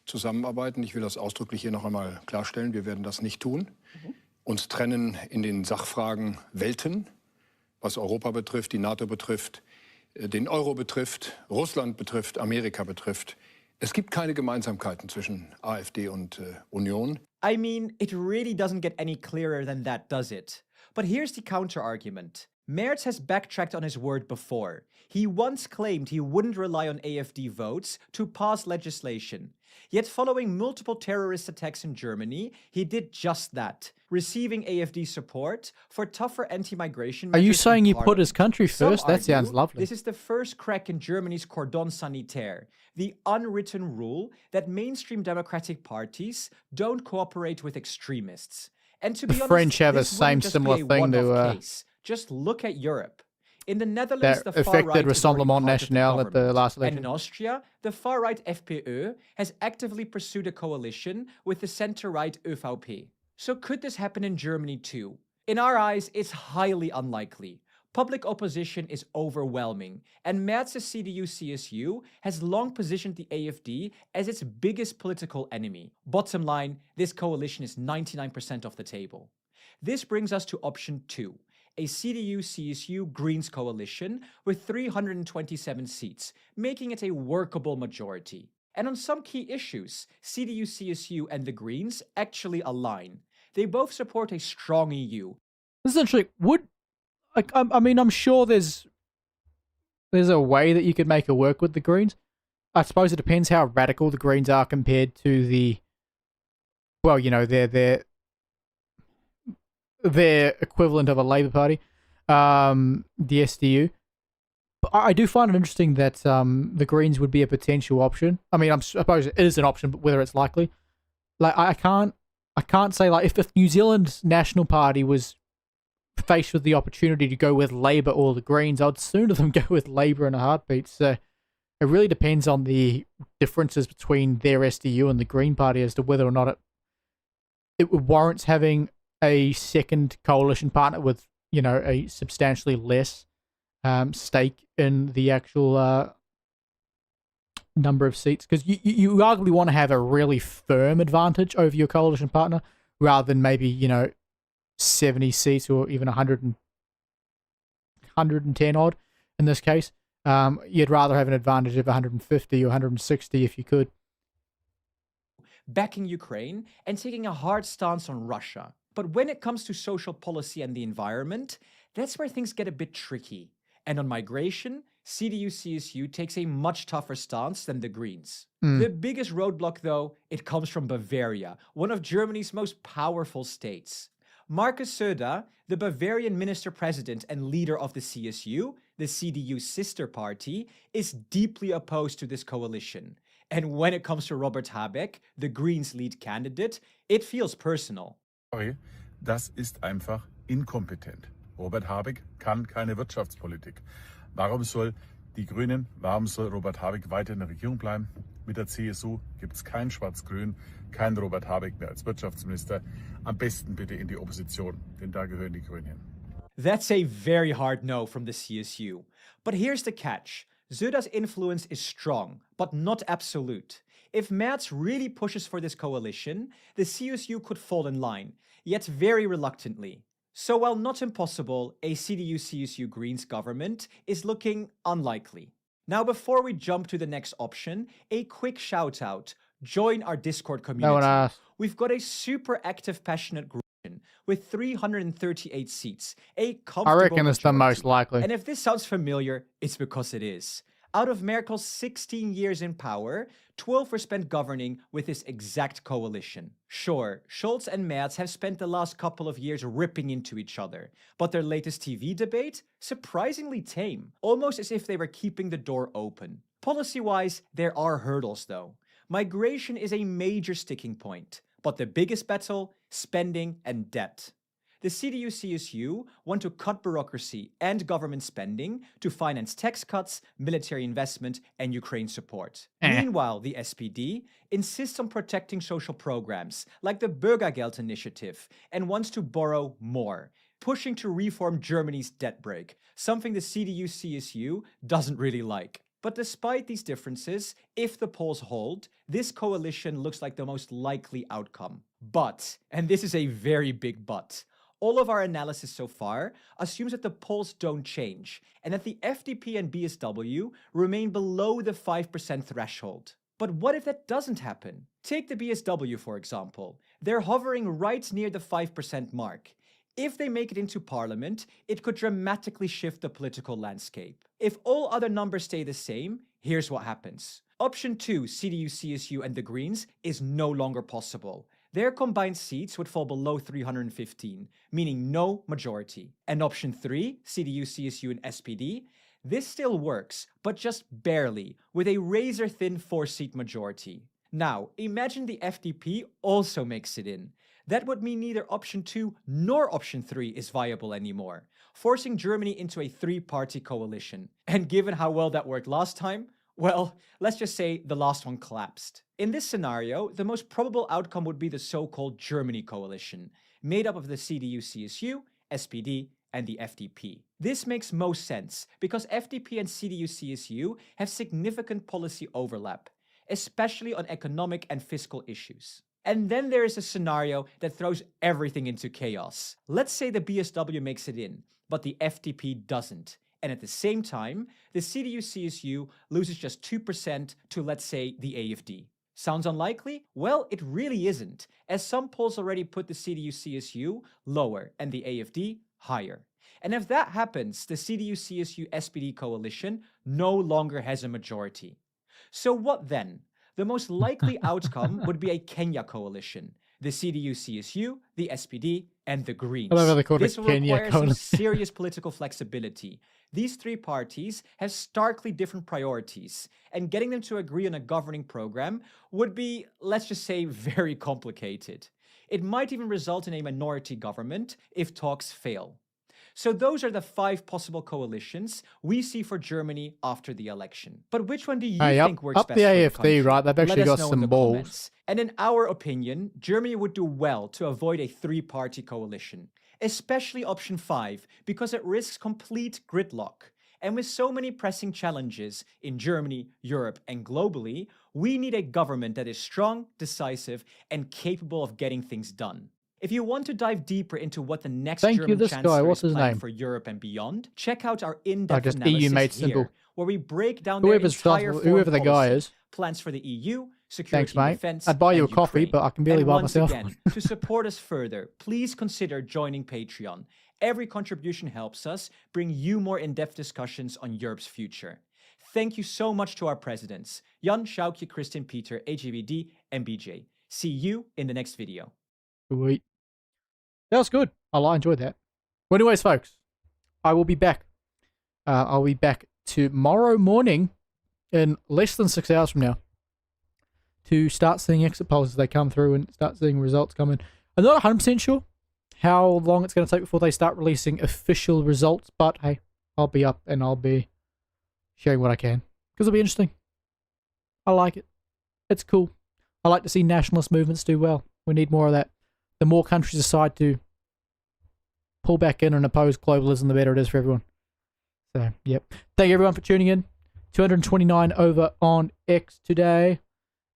zusammenarbeiten. Ich will das ausdrücklich hier noch einmal klarstellen. Wir werden das nicht tun. Uns trennen in den Sachfragen Welten, was Europa betrifft, die NATO betrifft, den Euro betrifft, Russland betrifft, Amerika betrifft. Es gibt keine Gemeinsamkeiten zwischen AfD und Union. I mean, it really doesn't get any clearer than that, does it? But here's the counter-argument. Merz has backtracked on his word before. He once claimed he wouldn't rely on AfD votes to pass legislation. Yet following multiple terrorist attacks in Germany, he did just that, receiving AfD support for tougher anti-migration Are measures you in saying you put parliament. his country Some first? That sounds argue lovely. This is the first crack in Germany's cordon sanitaire, the unwritten rule that mainstream democratic parties don't cooperate with extremists. And to be The honest, French have a this wouldn't same just similar be a thing to, one-off case. Just look at Europe. In the Netherlands, That the far right affected is already Rassemblement part of the National at the government. last And election. in Austria, the far-right FPÖ has actively pursued a coalition with the center-right ÖVP. So could this happen in Germany too? In our eyes, it's highly unlikely. Public opposition is overwhelming, and Merz's CDU-CSU has long positioned the AfD as its biggest political enemy. Bottom line, this coalition is 99% off the table. This brings us to option 2. A CDU-CSU Greens coalition with 327 seats, making it a workable majority. And on some key issues, CDU-CSU and the Greens actually align. They both support a strong EU. This is interesting. I mean, I'm sure there's a way that you could make it work with the Greens. I suppose it depends how radical the Greens are compared to the, well, you know, their equivalent of a Labour Party, the SDU. But I do find it interesting that the Greens would be a potential option. I mean, I suppose it is an option, but whether it's likely, like I can't say like if New Zealand's National Party was faced with the opportunity to go with Labour or the Greens, I'd sooner them go with Labour in a heartbeat. So it really depends on the differences between their SDU and the Green Party as to whether or not it warrants having a second coalition partner with, you know, a substantially less stake in the actual number of seats. Because you arguably want to have a really firm advantage over your coalition partner rather than maybe, you know, 70 seats or even 110 odd in this case. You'd rather have an advantage of 150 or 160 if you could. Backing Ukraine and taking a hard stance on Russia. But when it comes to social policy and the environment, that's where things get a bit tricky. And on migration, CDU-CSU takes a much tougher stance than the Greens. The biggest roadblock, though, it comes from Bavaria, one of Germany's most powerful states. Markus Söder, the Bavarian minister-president and leader of the CSU, the CDU's sister party, is deeply opposed to this coalition. And when it comes to Robert Habeck, the Greens' lead candidate, it feels personal. Sorry, das ist einfach inkompetent. Robert Habeck kann keine Wirtschaftspolitik. Warum soll Robert Habeck weiter in der Regierung bleiben? Mit der CSU gibt es kein Schwarz-Grün, kein Robert Habeck mehr als Wirtschaftsminister. Am besten bitte in die Opposition, denn da gehören die Grünen hin. That's a very hard no from the CSU. But here's the catch. Söder's influence is strong, but not absolute. If Merz really pushes for this coalition, the CSU could fall in line, yet very reluctantly. So while not impossible, a CDU-CSU Greens government is looking unlikely. Now, before we jump to the next option, a quick shout out. Join our Discord community. No one asked. We've got a super active, passionate group with 338 seats, a comfortable I reckon it's the majority. most likely. And if this sounds familiar, it's because it is. Out of Merkel's 16 years in power, 12 were spent governing with this exact coalition. Sure, Scholz and Merz have spent the last couple of years ripping into each other, but their latest TV debate? Surprisingly tame, almost as if they were keeping the door open. Policy-wise, there are hurdles though. Migration is a major sticking point, but the biggest battle? Spending and debt. The CDU-CSU want to cut bureaucracy and government spending to finance tax cuts, military investment, and Ukraine support. Meanwhile, the SPD insists on protecting social programs like the Bürgergeld initiative and wants to borrow more, pushing to reform Germany's debt brake, something the CDU-CSU doesn't really like. But despite these differences, if the polls hold, this coalition looks like the most likely outcome. But, and this is a very big but, all of our analysis so far assumes that the polls don't change and that the FDP and BSW remain below the 5% threshold. But what if that doesn't happen? Take the BSW, for example. They're hovering right near the 5% mark. If they make it into parliament, it could dramatically shift the political landscape. If all other numbers stay the same, here's what happens. Option 2, CDU-CSU and the Greens, is no longer possible. Their combined seats would fall below 315, meaning no majority. And option 3, CDU-CSU and SPD, this still works, but just barely, with a razor-thin 4-seat majority. Now, imagine the FDP also makes it in. That would mean neither option 2 nor option 3 is viable anymore, forcing Germany into a 3-party coalition. And given how well that worked last time, well, let's just say the last one collapsed. In this scenario, the most probable outcome would be the so-called Germany coalition, made up of the CDU-CSU, SPD, and the FDP. This makes most sense because FDP and CDU-CSU have significant policy overlap, especially on economic and fiscal issues. And then there is a scenario that throws everything into chaos. Let's say the BSW makes it in, but the FDP doesn't. And at the same time, the CDU-CSU loses just 2% to, let's say, the AfD. Sounds unlikely? Well, it really isn't, as some polls already put the CDU-CSU lower and the AfD higher. And if that happens, the CDU-CSU-SPD coalition no longer has a majority. So what then? The most likely outcome would be a Kenya coalition. The CDU-CSU, the SPD, and the Greens. This will require some serious political flexibility. These 3 parties have starkly different priorities, and getting them to agree on a governing program would be, let's just say, very complicated. It might even result in a minority government if talks fail. So those are the 5 possible coalitions we see for Germany after the election. But which one do you think works best for the AfD, country? right? They've actually Let us got know some in the balls. comments. And in our opinion, Germany would do well to avoid a 3-party coalition, especially option 5, because it risks complete gridlock. And with so many pressing challenges in Germany, Europe, and globally, we need a government that is strong, decisive, and capable of getting things done. If you want to dive deeper into what the next German Chancellor is planning for Europe and beyond, check out our in-depth analysis here, where we break down their entire foreign policy, plans for the EU, security, Thanks, mate. defense, I'd buy you a and coffee, Ukraine. but I can barely And buy once myself again, one. to support us further, please consider joining Patreon. Every contribution helps us bring you more in-depth discussions on Europe's future. Thank you so much to our presidents, Jan, Sjoukje, Christian, Peter, AGVD, and BJ. See you in the next video. Sweet. That was good. I enjoyed that. Well, anyways, folks, I will be back. I'll be back tomorrow morning in less than 6 hours from now to start seeing exit polls as they come through and start seeing results come in. I'm not 100% sure how long it's going to take before they start releasing official results, but hey, I'll be up and I'll be sharing what I can because it'll be interesting. I like it. It's cool. I like to see nationalist movements do well. We need more of that. The more countries decide to pull back in and oppose globalism, the better it is for everyone. So, yep. Thank you everyone for tuning in. 229 over on X today.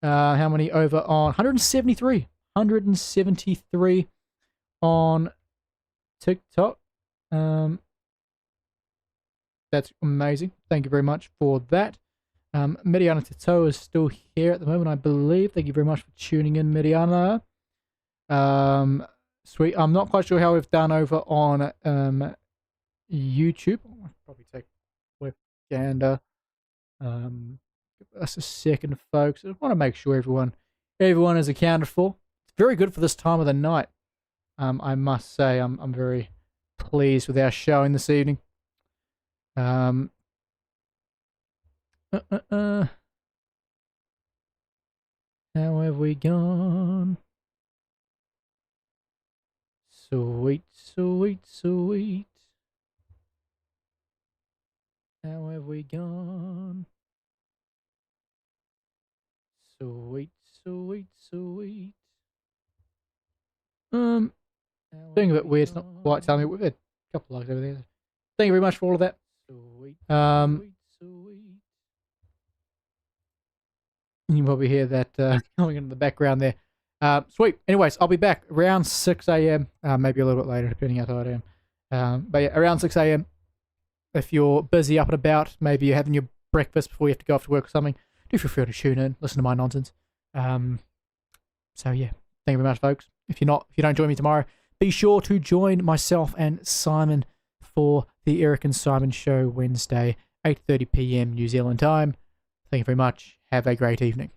How many over on 173? 173 on TikTok. That's amazing. Thank you very much for that. Mediana Tato is still here at the moment, I believe. Thank you very much for tuning in, Mediana. Sweet. I'm not quite sure how we've done over on YouTube. I'll probably take a gander. Give us a second, folks. I want to make sure everyone is accounted for. It's very good for this time of the night. I must say, I'm very pleased with our showing this evening. How have we gone? Sweet, sweet, sweet. How have we gone? Sweet, sweet, sweet. Doing a bit weird. It's not quite telling me. We've had a couple of likes over there. Thank you very much for all of that. Sweet, sweet, sweet. You can probably hear that going in the background there. Sweet. Anyways, I'll be back around 6 a.m. Maybe a little bit later, depending how tired I am. But yeah, around 6 a.m. If you're busy up and about, maybe you're having your breakfast before you have to go off to work or something, do feel free to tune in, listen to my nonsense. So yeah, thank you very much, folks. If you don't join me tomorrow, be sure to join myself and Simon for the Eric and Simon Show Wednesday, 8:30 p.m. New Zealand time. Thank you very much. Have a great evening.